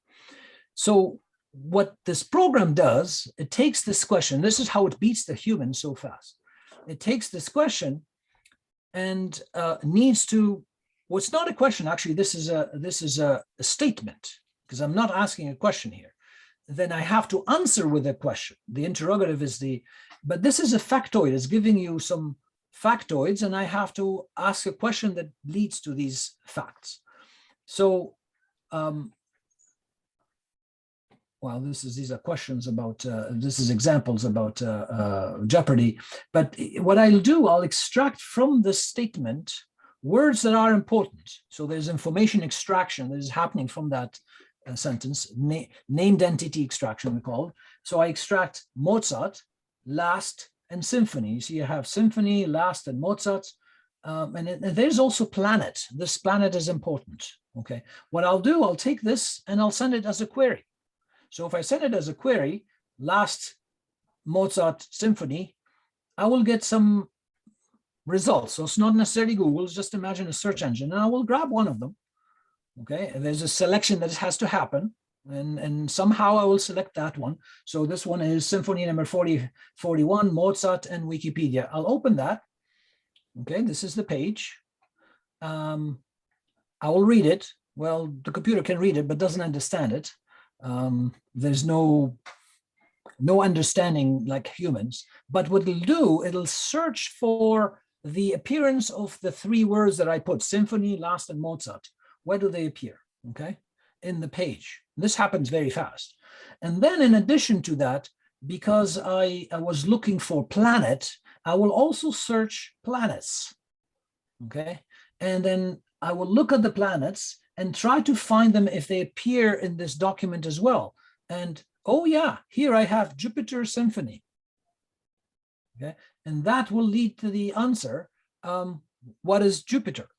So what this program does, it takes this question, this is how it beats the human so fast. It takes this question and needs to Well, it's not a question. Actually, this is a statement, because I'm not asking a question here. Then I have to answer with a question. The interrogative is but this is a factoid. It's giving you some factoids, and I have to ask a question that leads to these facts. So, well, these are questions about, this is examples about Jeopardy. But what I'll do, I'll extract from the statement words that are important. So there's information extraction that is happening from that sentence, named entity extraction, we call it. So I extract Mozart, last, and symphony. You see, you have symphony, last, and Mozart. And there's also planet. This planet is important. Okay. What I'll do, I'll take this and I'll send it as a query. So if I send it as a query, last Mozart symphony, I will get some results. So it's not necessarily Google, just imagine a search engine, and I will grab one of them. Okay, and there's a selection that has to happen, and somehow I will select that one. So this one is Symphony number 41, Mozart, and Wikipedia. I'll open that. Okay, this is the page. I will read it. Well, the computer can read it, but doesn't understand it. There's no understanding like humans. But what it'll do, it'll search for the appearance of the three words that I put, symphony, last, and Mozart. Where do they appear? Okay, in the page. This happens very fast. And then in addition to that, because I was looking for planet, I will also search planets. Okay, and then I will look at the planets and try to find them if they appear in this document as well. And oh yeah, here I have Jupiter Symphony. Okay, and that will lead to the answer. What is Jupiter?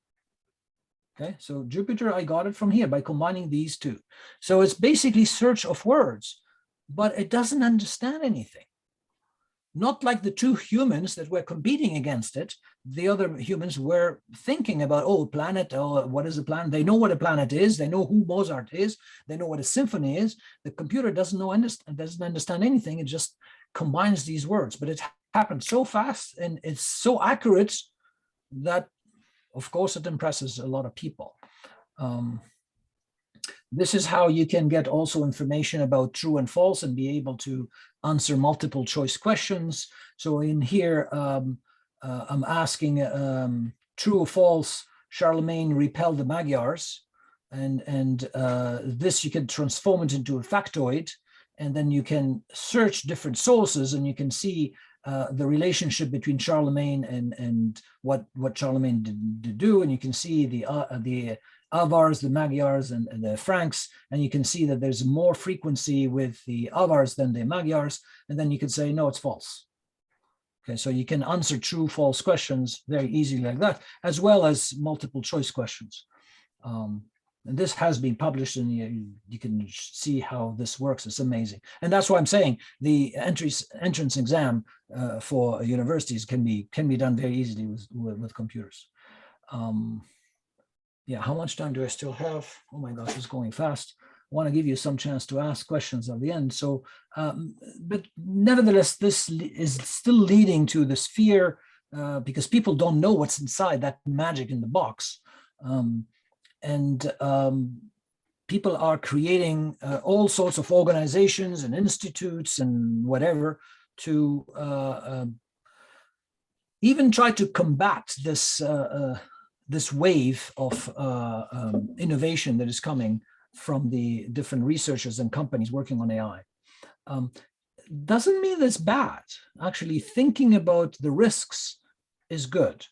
Okay, so Jupiter, I got it from here by combining these two. So it's basically search of words, but it doesn't understand anything. Not like the two humans that were competing against it. The other humans were thinking about, oh, planet, oh, what is a planet? They know what a planet is. They know who Mozart is. They know what a symphony is. The computer doesn't understand anything. It just combines these words, but it happens so fast and it's so accurate that, of course, it impresses a lot of people. This is how you can get also information about true and false and be able to answer multiple choice questions. So in here, I'm asking true or false, Charlemagne repelled the Magyars. And this you can transform it into a factoid, and then you can search different sources and you can see the relationship between Charlemagne and what Charlemagne did do, and you can see the Avars, the Magyars, and the Franks, and you can see that there's more frequency with the Avars than the Magyars, and then you can say, no, it's false. Okay, so you can answer true, false questions very easily like that, as well as multiple choice questions. And this has been published, and you can see how this works. It's amazing. And that's why I'm saying the entrance exam for universities can be done very easily with computers. Yeah, how much time do I still have? Oh my gosh, it's going fast. I want to give you some chance to ask questions at the end. So, but nevertheless, this is still leading to this fear because people don't know what's inside that magic in the box. People are creating all sorts of organizations and institutes and whatever to even try to combat this this wave of innovation that is coming from the different researchers and companies working on AI. Doesn't mean that's bad. Actually, thinking about the risks is good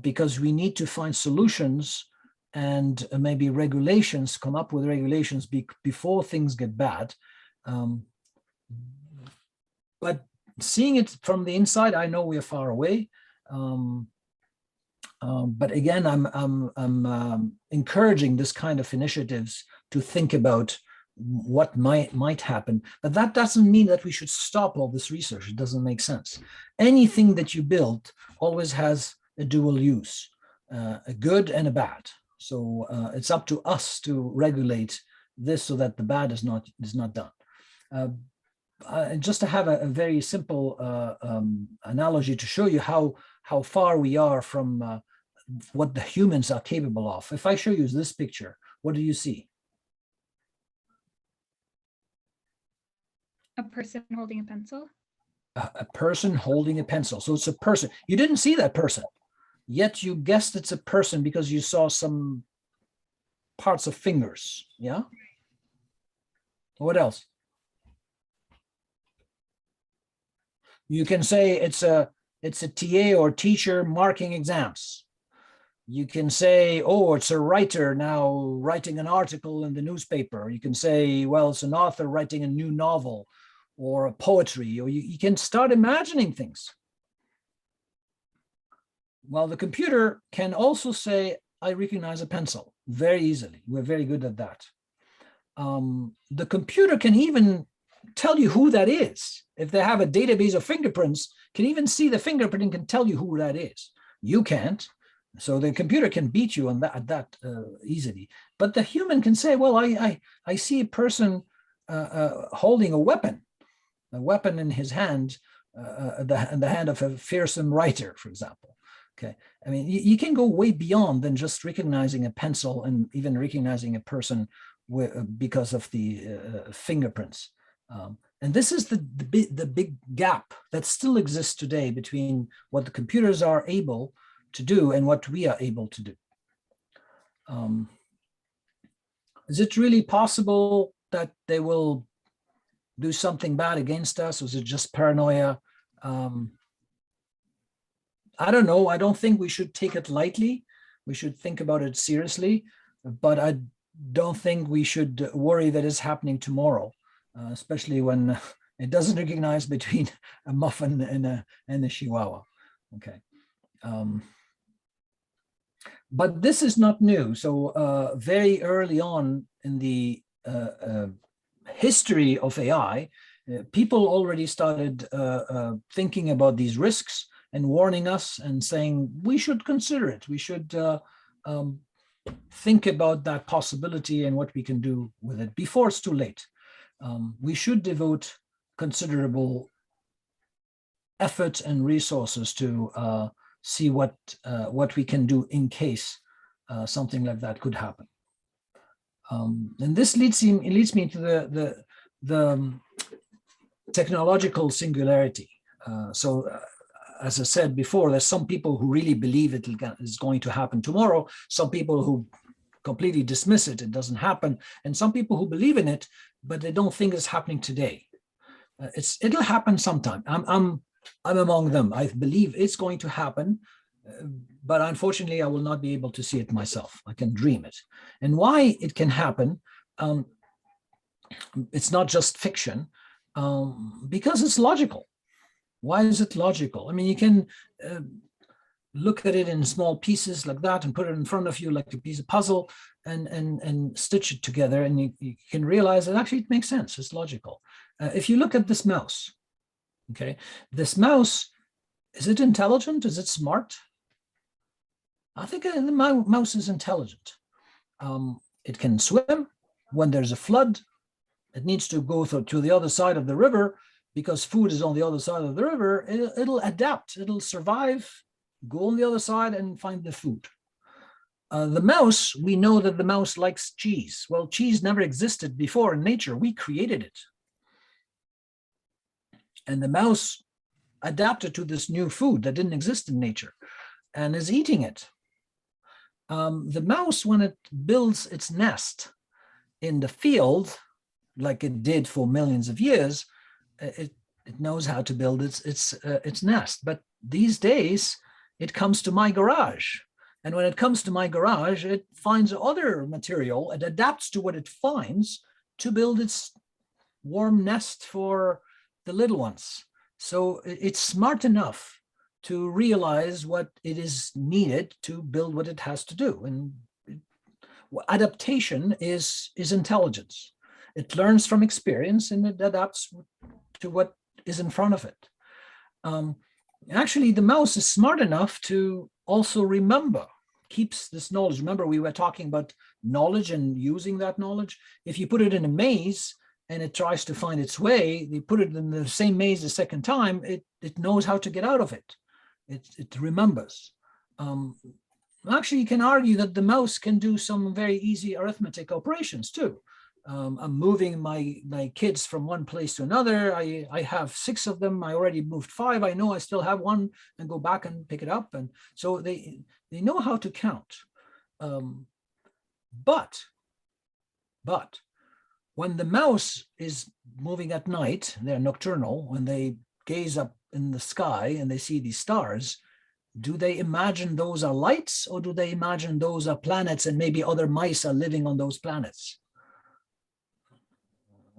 because we need to find solutions and maybe regulations, come up with regulations before things get bad. But seeing it from the inside, I know we're far away. But again, I'm encouraging this kind of initiatives to think about what might happen. But that doesn't mean that we should stop all this research. It doesn't make sense. Anything that you build always has a dual use, a good and a bad. So it's up to us to regulate this so that the bad is not done. Just to have a very simple analogy to show you how far we are from what the humans are capable of. If I show you this picture, what do you see? A person holding a pencil. A person holding a pencil. So it's a person. You didn't see that person, yet you guessed it's a person because you saw some parts of fingers. Yeah. What else? You can say it's a TA or teacher marking exams. You can say, oh, it's a writer now writing an article in the newspaper. You can say, well, it's an author writing a new novel or a poetry, or you can start imagining things. Well, the computer can also say, I recognize a pencil very easily. We're very good at that. The computer can even tell you who that is. If they have a database of fingerprints, can even see the fingerprint and can tell you who that is. You can't. So the computer can beat you on that easily. But the human can say, well, I see a person holding a weapon in his hand, in the hand of a fearsome writer, for example. Okay, I mean, you can go way beyond than just recognizing a pencil and even recognizing a person because of the fingerprints. And this is the big gap that still exists today between what the computers are able to do and what we are able to do. Is it really possible that they will do something bad against us, or is it just paranoia? I don't know. I don't think we should take it lightly. We should think about it seriously, but I don't think we should worry that it's happening tomorrow, especially when it doesn't recognize between a muffin and a chihuahua. Okay. But this is not new. So very early on in the history of AI, people already started thinking about these risks and warning us and saying, we should consider it. We should think about that possibility and what we can do with it before it's too late. We should devote considerable effort and resources to see what we can do in case something like that could happen. And this leads me to the technological singularity. As I said before, there's some people who really believe it is going to happen tomorrow, some people who completely dismiss it, it doesn't happen, and some people who believe in it, but they don't think it's happening today. It'll happen sometime. I'm among them. I believe it's going to happen, but unfortunately, I will not be able to see it myself. I can dream it. And why it can happen, it's not just fiction, because it's logical. Why is it logical? I mean, you can look at it in small pieces like that and put it in front of you like a piece of puzzle and stitch it together, and you can realize that actually it makes sense. It's logical. If you look at this mouse, okay, this mouse, is it intelligent? Is it smart? I think the mouse is intelligent. It can swim when there's a flood. It needs to go to the other side of the river because food is on the other side of the river. It'll adapt. It'll survive, go on the other side and find the food. The mouse, we know that the mouse likes cheese. Well, cheese never existed before in nature. We created it. And the mouse adapted to this new food that didn't exist in nature and is eating it. The mouse, when it builds its nest in the field, like it did for millions of years, it knows how to build its nest. But these days, it comes to my garage. And when it comes to my garage, it finds other material. It adapts to what it finds to build its warm nest for the little ones. So it's smart enough to realize what it is needed to build what it has to do. And adaptation is intelligence. It learns from experience and it adapts to what is in front of it. Actually, the mouse is smart enough to also remember, keeps this knowledge. Remember, we were talking about knowledge and using that knowledge. If you put it in a maze and it tries to find its way, you put it in the same maze the second time, it knows how to get out of it. It remembers. Actually, you can argue that the mouse can do some very easy arithmetic operations too. I'm moving my kids from one place to another. I have 6 of them. I already moved 5. I know I still have one, and go back and pick it up. And so they know how to count. But when the mouse is moving at night, they're nocturnal, when they gaze up in the sky and they see these stars, do they imagine those are lights, or do they imagine those are planets and maybe other mice are living on those planets?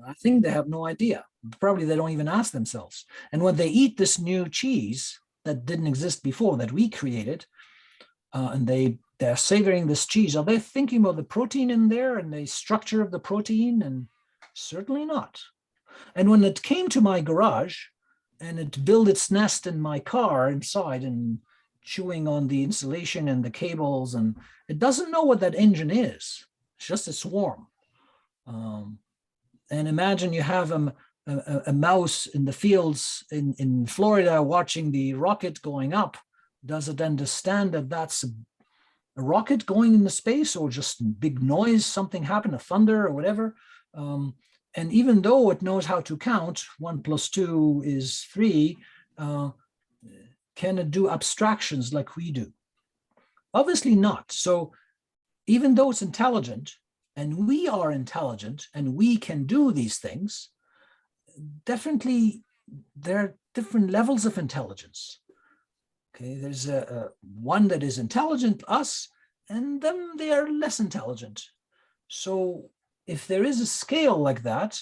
I think they have no idea. Probably they don't even ask themselves. And when they eat this new cheese that didn't exist before, that we created, and they're savoring this cheese, are they thinking about the protein in there and the structure of the protein? And certainly not. And when it came to my garage and it built its nest in my car inside and chewing on the insulation and the cables, and it doesn't know what that engine is. It's just a swarm. And imagine you have a mouse in the fields in Florida watching the rocket going up. Does it understand that that's a rocket going into space, or just big noise, something happened, a thunder or whatever? And even though it knows how to count, 1 + 2 is 3, can it do abstractions like we do? Obviously not. So even though it's intelligent, and we are intelligent, and we can do these things, definitely there are different levels of intelligence. Okay, there's one that is intelligent, us, and then they are less intelligent. So if there is a scale like that,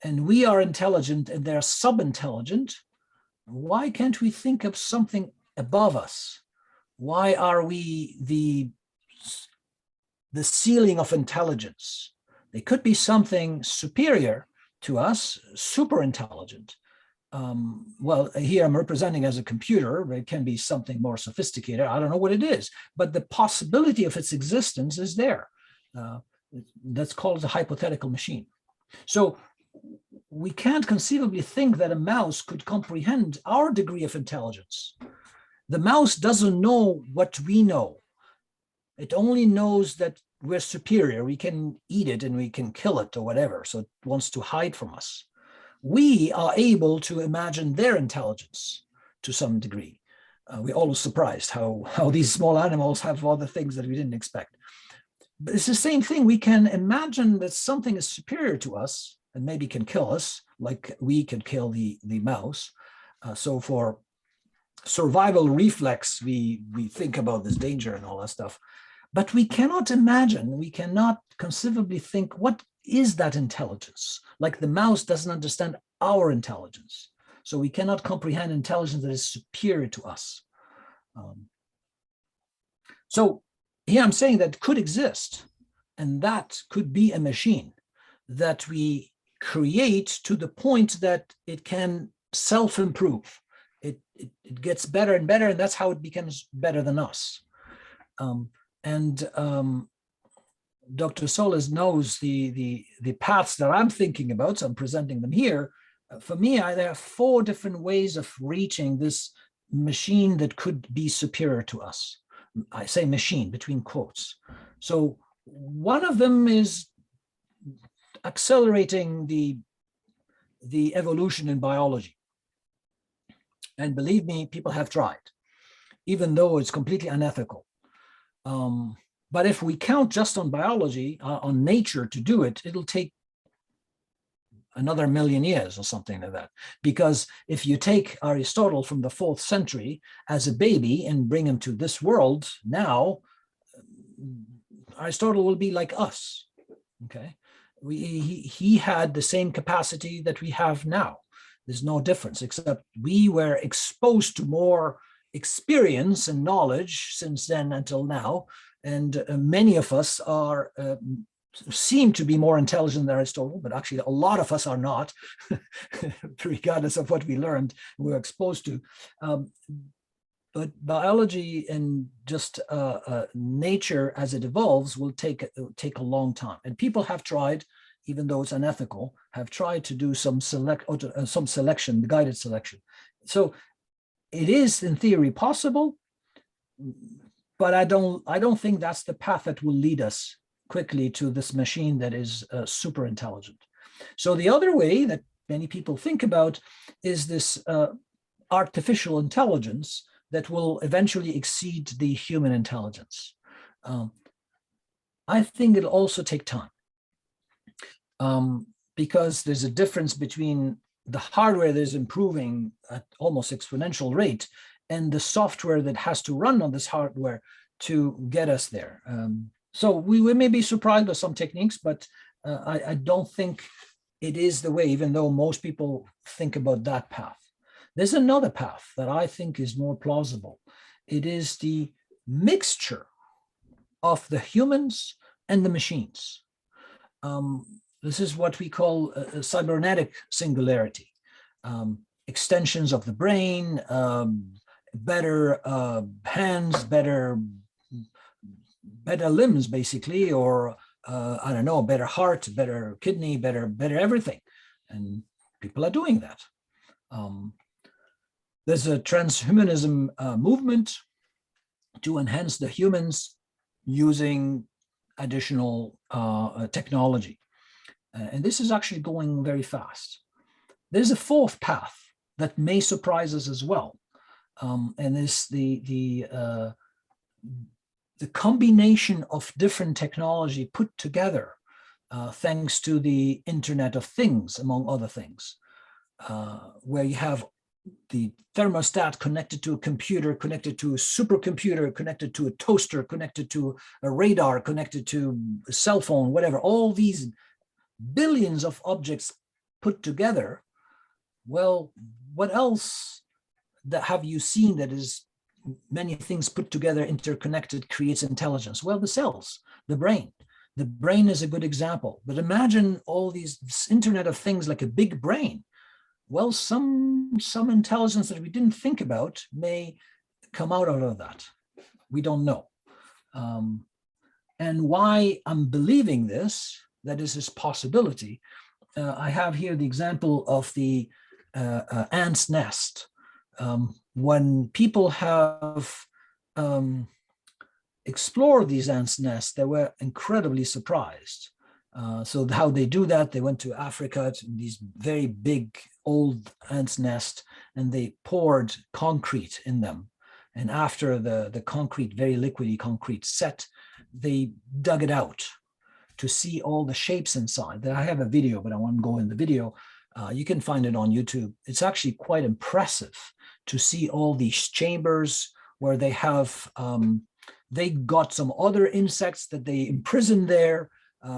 and we are intelligent and they're sub-intelligent, why can't we think of something above us? Why are we the ceiling of intelligence? They could be something superior to us, super intelligent. Well, here I'm representing as a computer, but it can be something more sophisticated. I don't know what it is, but the possibility of its existence is there. That's called a hypothetical machine. So we can't conceivably think that a mouse could comprehend our degree of intelligence. The mouse doesn't know what we know. It only knows that we're superior. We can eat it and we can kill it or whatever. So it wants to hide from us. We are able to imagine their intelligence to some degree. We're always surprised how these small animals have all the things that we didn't expect. But it's the same thing. We can imagine that something is superior to us and maybe can kill us, like we can kill the mouse. So for survival reflex, we think about this danger and all that stuff. But we cannot imagine, we cannot conceivably think, what is that intelligence? Like the mouse doesn't understand our intelligence. So we cannot comprehend intelligence that is superior to us. So here I'm saying that could exist, and that could be a machine that we create to the point that it can self-improve. It gets better and better, and that's how it becomes better than us. Dr. Solis knows the paths that I'm thinking about, so I'm presenting them here. For me, there are 4 different ways of reaching this machine that could be superior to us. I say machine between quotes. So one of them is accelerating the evolution in biology. And believe me, people have tried, even though it's completely unethical. But if we count just on biology, on nature to do it, it'll take another 1,000,000 years or something like that. Because if you take Aristotle from the 4th century as a baby and bring him to this world now, Aristotle will be like us, okay? He had the same capacity that we have now. There's no difference, except we were exposed to more experience and knowledge since then until now. And many of us seem to be more intelligent than Aristotle, but actually a lot of us are not, regardless of what we learned, we were exposed to. But biology and just nature as it evolves will take a long time. And people have tried, even though it's unethical, have tried to do some selection, guided selection. So it is in theory possible. but I don't think that's the path that will lead us quickly to this machine that is super intelligent. So the other way that many people think about is this artificial intelligence that will eventually exceed the human intelligence. I think it'll also take time, because there's a difference between the hardware that is improving at almost exponential rate and the software that has to run on this hardware to get us there. So we may be surprised by some techniques, but I don't think it is the way, even though most people think about that path. There's another path that I think is more plausible. It is the mixture of the humans and the machines. This is what we call a cybernetic singularity. Extensions of the brain, better hands, better limbs, basically, or I don't know, better heart, better kidney, better everything. And people are doing that. There's a transhumanism movement to enhance the humans using additional technology. And this is actually going very fast. There's a fourth path that may surprise us as well. And it's the combination of different technology put together, thanks to the Internet of Things, among other things, where you have the thermostat connected to a computer, connected to a supercomputer, connected to a toaster, connected to a radar, connected to a cell phone, whatever, all these billions of objects put together. Well, what else have you seen that is many things put together, interconnected, creates intelligence? Well, the cells, the brain. The brain is a good example. But imagine all these Internet of Things like a big brain. Well, some intelligence that we didn't think about may come out of that. We don't know. And why I'm believing this, that is this possibility, I have here the example of the ant's nest. When people have explored these ants' nests, they were incredibly surprised. So how they do that, they went to Africa, to these very big old ants' nest, and they poured concrete in them. And after the concrete, very liquidy concrete set, they dug it out to see all the shapes inside. I have a video, but I won't go in the video. You can find it on YouTube. It's actually quite impressive to see all these chambers where they have, they got some other insects that they imprisoned there,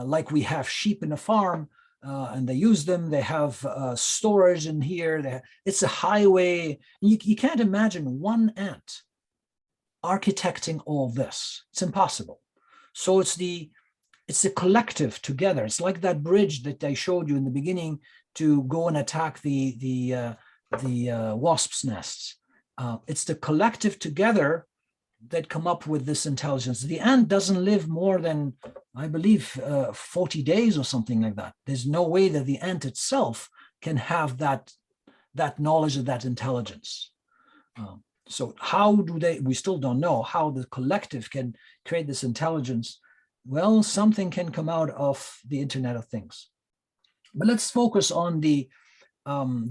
like we have sheep in a farm, and they use them. They have storage in here. It's a highway. You can't imagine one ant architecting all this. It's impossible. So it's the collective together. It's like that bridge that I showed you in the beginning to go and attack the wasps' nests. It's the collective together that come up with this intelligence. The ant doesn't live more than, I believe, 40 days or something like that. There's no way that the ant itself can have that knowledge of that intelligence. So how do we still don't know how the collective can create this intelligence. Well, something can come out of the Internet of Things. But let's focus on the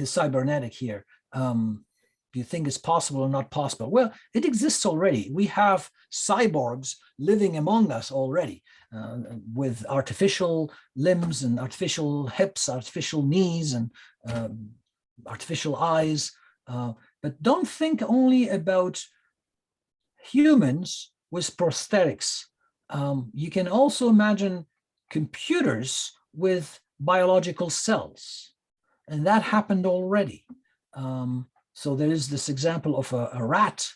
cybernetic here. Do you think it's possible or not possible? Well, it exists already. We have cyborgs living among us already, with artificial limbs and artificial hips, artificial knees, and artificial eyes. But don't think only about humans with prosthetics. You can also imagine computers with biological cells, and that happened already. So there is this example of a rat.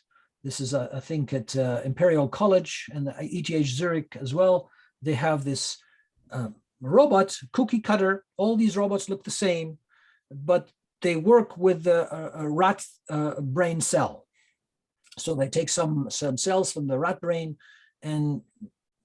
This is, I think, at Imperial College and ETH Zurich as well. They have this robot, cookie cutter. All these robots look the same, but they work with a rat brain cell. So they take some cells from the rat brain and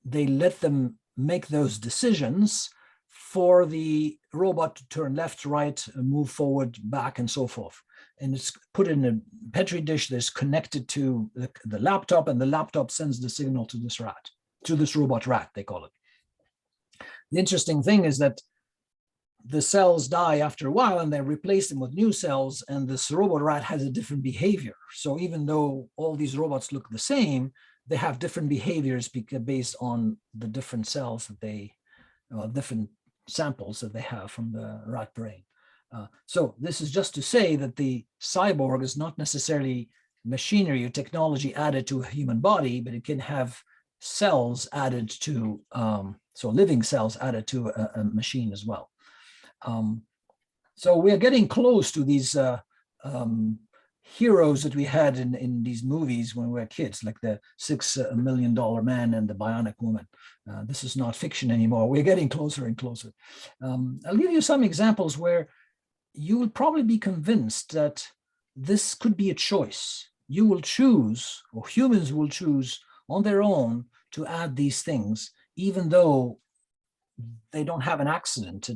they let them make those decisions for the robot to turn left, right, move forward, back, and so forth. and it's put in a Petri dish that's connected to the laptop, and the laptop sends the signal to this rat, to this robot rat, they call it. The interesting thing is that the cells die after a while and they replace them with new cells, and this robot rat has a different behavior. So even though all these robots look the same, they have different behaviors based on the different cells that they, different samples that they have from the rat brain. So this is just to say that the cyborg is not necessarily machinery or technology added to a human body, but it can have cells added to, so living cells added to a machine as well. So we're getting close to these heroes that we had in these movies when we were kids, like the $6 Million Man and the Bionic Woman. This is not fiction anymore. We're getting closer and closer. I'll give you some examples where you will probably be convinced that this could be a choice. You will choose, or humans will choose on their own to add these things, even though they don't have an accident.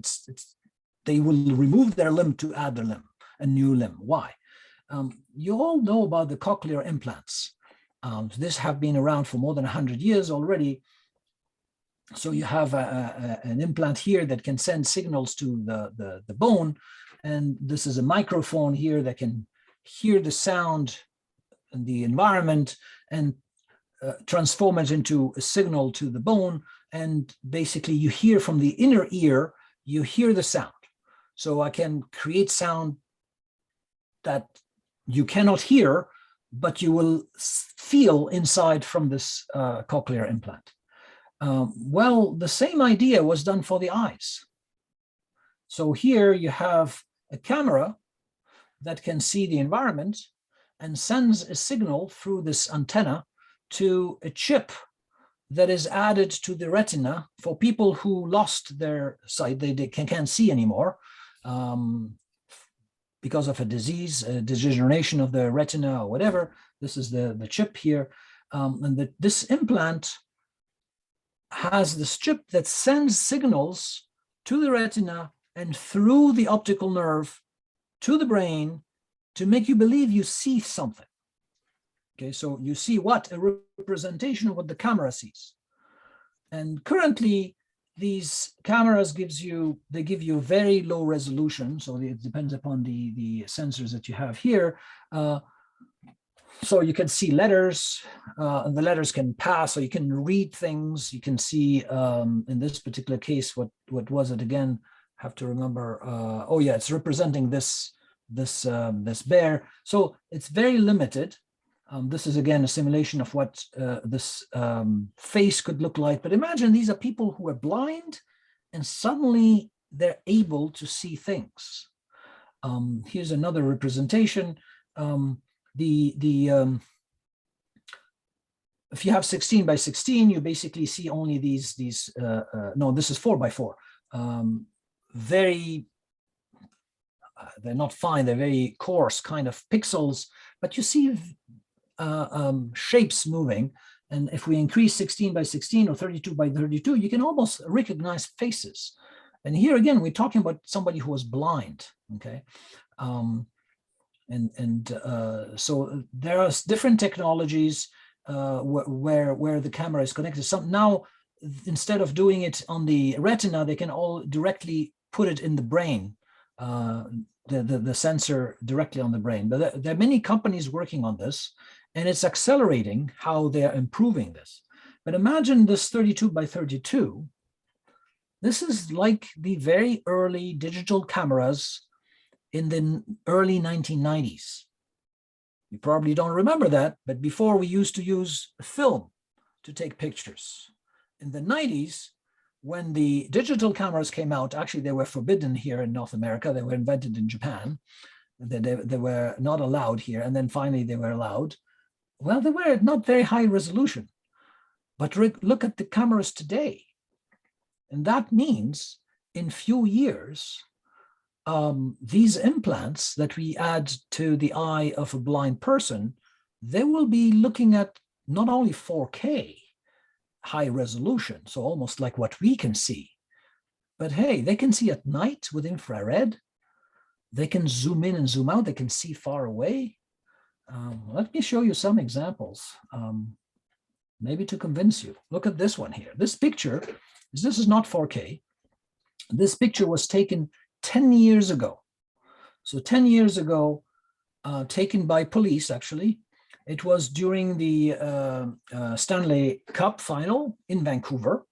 They will remove their limb to add their limb, a new limb. Why? You all know about the cochlear implants. This have been around for more than 100 years already. So you have an implant here that can send signals to the bone. And this is a microphone here that can hear the sound in the environment and transform it into a signal to the bone. And basically you hear from the inner ear, you hear the sound. So I can create sound that you cannot hear, but you will feel inside from this cochlear implant. Well, the same idea was done for the eyes. So here you have a camera that can see the environment and sends a signal through this antenna to a chip that is added to the retina for people who lost their sight. They can't see anymore because of a disease, a degeneration of the retina or whatever. This is the chip here. And this implant has this chip that sends signals to the retina and through the optical nerve to the brain to make you believe you see something. Okay, so you see what? A representation of what the camera sees. And currently, these cameras give you very low resolution. So it depends upon the sensors that you have here. So you can see letters, and the letters can pass, so you can read things. You can see, in this particular case, what was it again? Have to remember. Oh yeah, it's representing this bear. So it's very limited. This is again a simulation of what this face could look like. But imagine these are people who are blind, and suddenly they're able to see things. Here's another representation. If you have 16 by 16, you basically see only these. No, this is 4 by 4. They're not fine. They're very coarse kind of pixels, but you see shapes moving. And if we increase 16 by 16 or 32 by 32, you can almost recognize faces. And here again, we're talking about somebody who was blind. Okay. So there are different technologies where the camera is connected. Now, instead of doing it on the retina, they can all directly put it in the brain, the sensor directly on the brain. But there are many companies working on this, and it's accelerating how they're improving this. But imagine this 32 by 32. This is like the very early digital cameras in the early 1990s. You probably don't remember that, but before we used to use film to take pictures. In the 90s, when the digital cameras came out, actually they were forbidden here in North America. They were invented in Japan. They were not allowed here, and then finally they were allowed. Well, they were not very high resolution, but look at the cameras today. And that means in few years, these implants that we add to the eye of a blind person, they will be looking at not only 4K high resolution, so almost like what we can see, but hey, they can see at night with infrared. They can zoom in and zoom out. They can see far away. Let me show you some examples, maybe to convince you. Look at this one here. This picture, this is not 4K. This picture was taken 10 years ago. So 10 years ago, taken by police, actually. It was during the Stanley Cup final in Vancouver.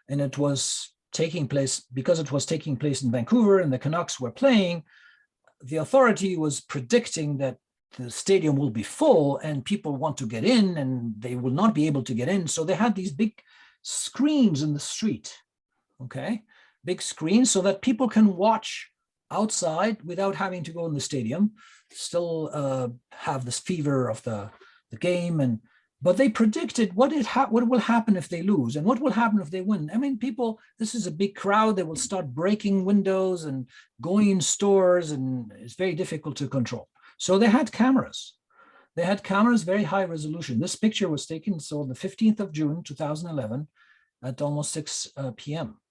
And it was taking place, because it was taking place in Vancouver and the Canucks were playing, the authority was predicting that the stadium will be full and people want to get in and they will not be able to get in. So they had these big screens in the street, okay? Big screens so that people can watch outside without having to go in the stadium, still have this fever of the game. But they predicted what will happen if they lose and what will happen if they win. I mean, people, this is a big crowd. They will start breaking windows and going in stores, and it's very difficult to control. So they had cameras. They had cameras, very high resolution. This picture was taken, so on the 15th of June, 2011, at almost 6 p.m.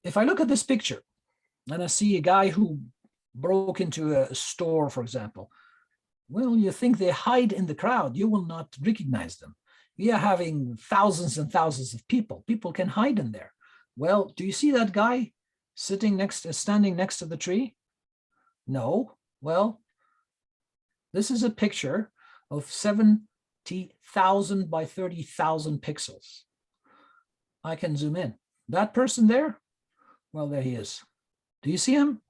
If I look at this picture and I see a guy who broke into a store, for example, well, you think they hide in the crowd. You will not recognize them. We are having thousands and thousands of people. People can hide in there. Well, do you see that guy standing next to the tree? No. Well, this is a picture of 70,000 by 30,000 pixels. I can zoom in. That person there? Well, there he is. Do you see him?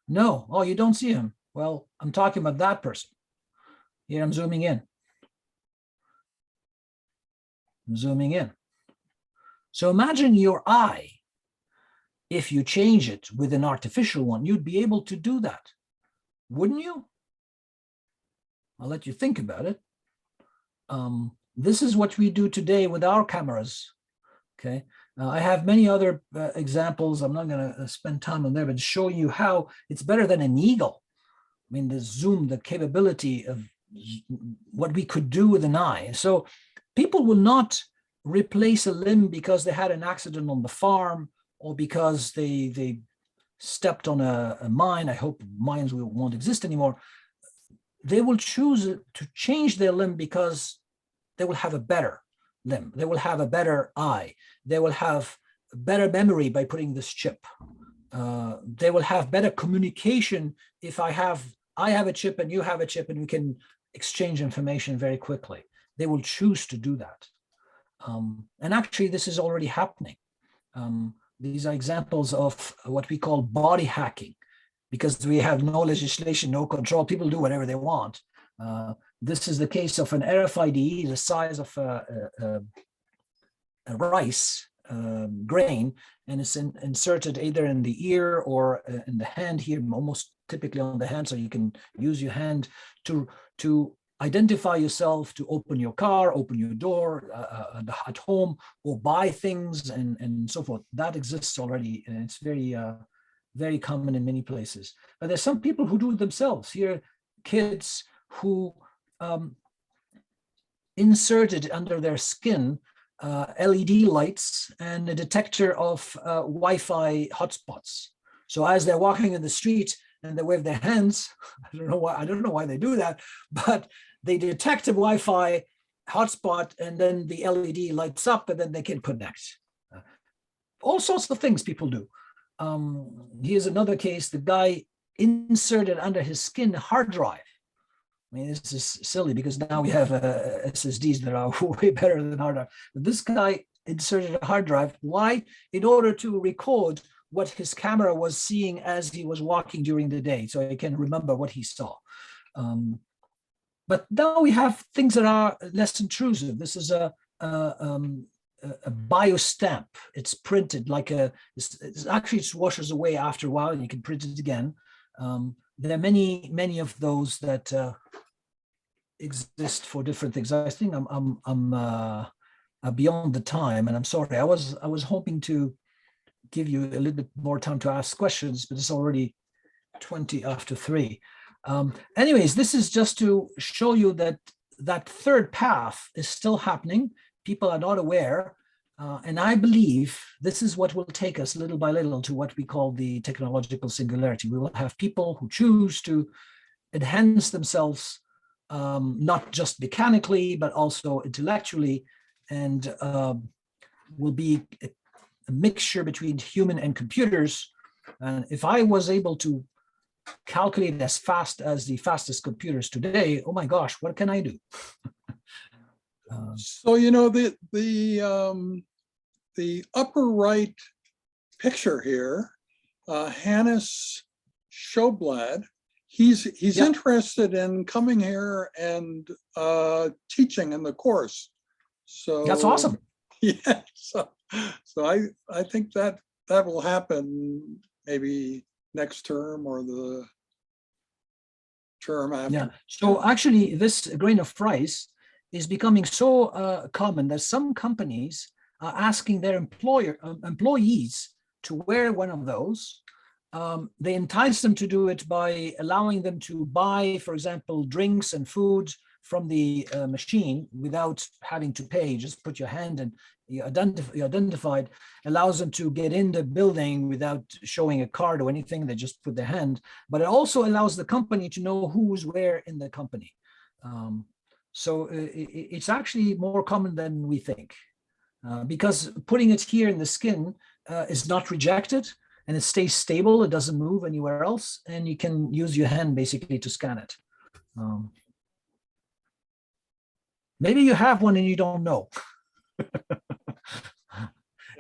No. Oh, you don't see him. Well, I'm talking about that person. Here I'm zooming in. I'm zooming in. So imagine your eye. If you change it with an artificial one, you'd be able to do that. Wouldn't you? I'll let you think about it. This is what we do today with our cameras. Okay. I have many other examples. I'm not going to spend time on there, but showing you how it's better than an eagle. I mean, the zoom, the capability of what we could do with an eye. So people will not replace a limb because they had an accident on the farm or because they stepped on a mine. I hope mines won't exist anymore. They will choose to change their limb because they will have a better limb. They will have a better eye. They will have better memory by putting this chip. They will have better communication if I have a chip and you have a chip and we can exchange information very quickly. They will choose to do that. And actually, this is already happening. These are examples of what we call body hacking, because we have no legislation, no control. People do whatever they want. This is the case of an RFID, the size of a rice grain, and it's inserted either in the ear or in the hand here, almost typically on the hand, so you can use your hand to identify yourself, to open your car, open your door at home, or buy things and so forth. That exists already, and it's very, very common in many places. But there's some people who do it themselves. Here, kids who inserted under their skin LED lights and a detector of Wi-Fi hotspots. So as they're walking in the street and they wave their hands, I don't know why they do that, but they detect a Wi-Fi hotspot and then the LED lights up and then they can connect. All sorts of things people do. Here's another case. The guy inserted under his skin a hard drive. I mean, this is silly because now we have SSDs that are way better than hard drive. But this guy inserted a hard drive. Why? In order to record what his camera was seeing as he was walking during the day, so he can remember what he saw. But now we have things that are less intrusive. This is a biostamp. It's printed like actually it washes away after a while, and you can print it again. There are many of those that exist for different things. I think I'm beyond the time, and I'm sorry. I was hoping to give you a little bit more time to ask questions, but it's already 20 after 3. Anyways, this is just to show you that third path is still happening. People are not aware. And I believe this is what will take us little by little to what we call the technological singularity. We will have people who choose to enhance themselves, not just mechanically, but also intellectually, and will be a mixture between human and computers. And if I was able to calculate as fast as the fastest computers today, oh my gosh, what can I do? So, you know, the upper right picture here, Hannes Schoblad, he's Yep. interested in coming here and teaching in the course. So That's awesome. Yeah, so I think that will happen maybe next term or the term after. Yeah. So actually, this grain of rice is becoming so common that some companies are asking their employees to wear one of those. They entice them to do it by allowing them to buy, for example, drinks and food from the machine without having to pay. Just put your hand and you're identified. Allows them to get in the building without showing a card or anything. They just put their hand. But it also allows the company to know who's where in the company. So it's actually more common than we think. Because putting it here in the skin is not rejected, and it stays stable. It doesn't move anywhere else, and you can use your hand basically to scan it. Maybe you have one and you don't know.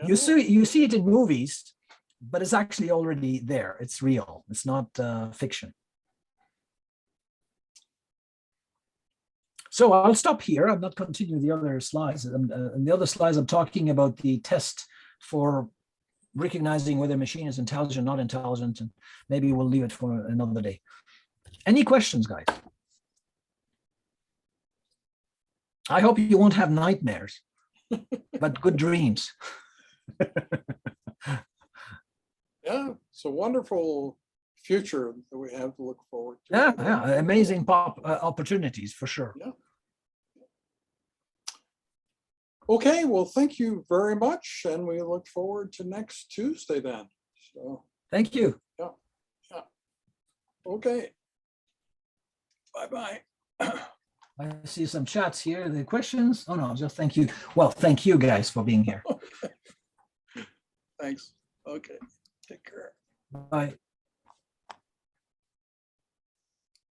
You see it in movies, but it's actually already there. It's real. It's not fiction. So I'll stop here. I'm not continuing the other slides. In the other slides, I'm talking about the test for recognizing whether a machine is intelligent, not intelligent, and maybe we'll leave it for another day. Any questions, guys? I hope you won't have nightmares, but good dreams. Yeah, it's a wonderful future that we have to look forward to. Yeah, amazing opportunities for sure. Yeah. Okay, well, thank you very much, and we look forward to next Tuesday then. So thank you. Yeah. Okay. Bye-bye. I see some chats here. The questions? Oh no, just thank you. Well, thank you guys for being here. Thanks. Okay. Take care. Bye.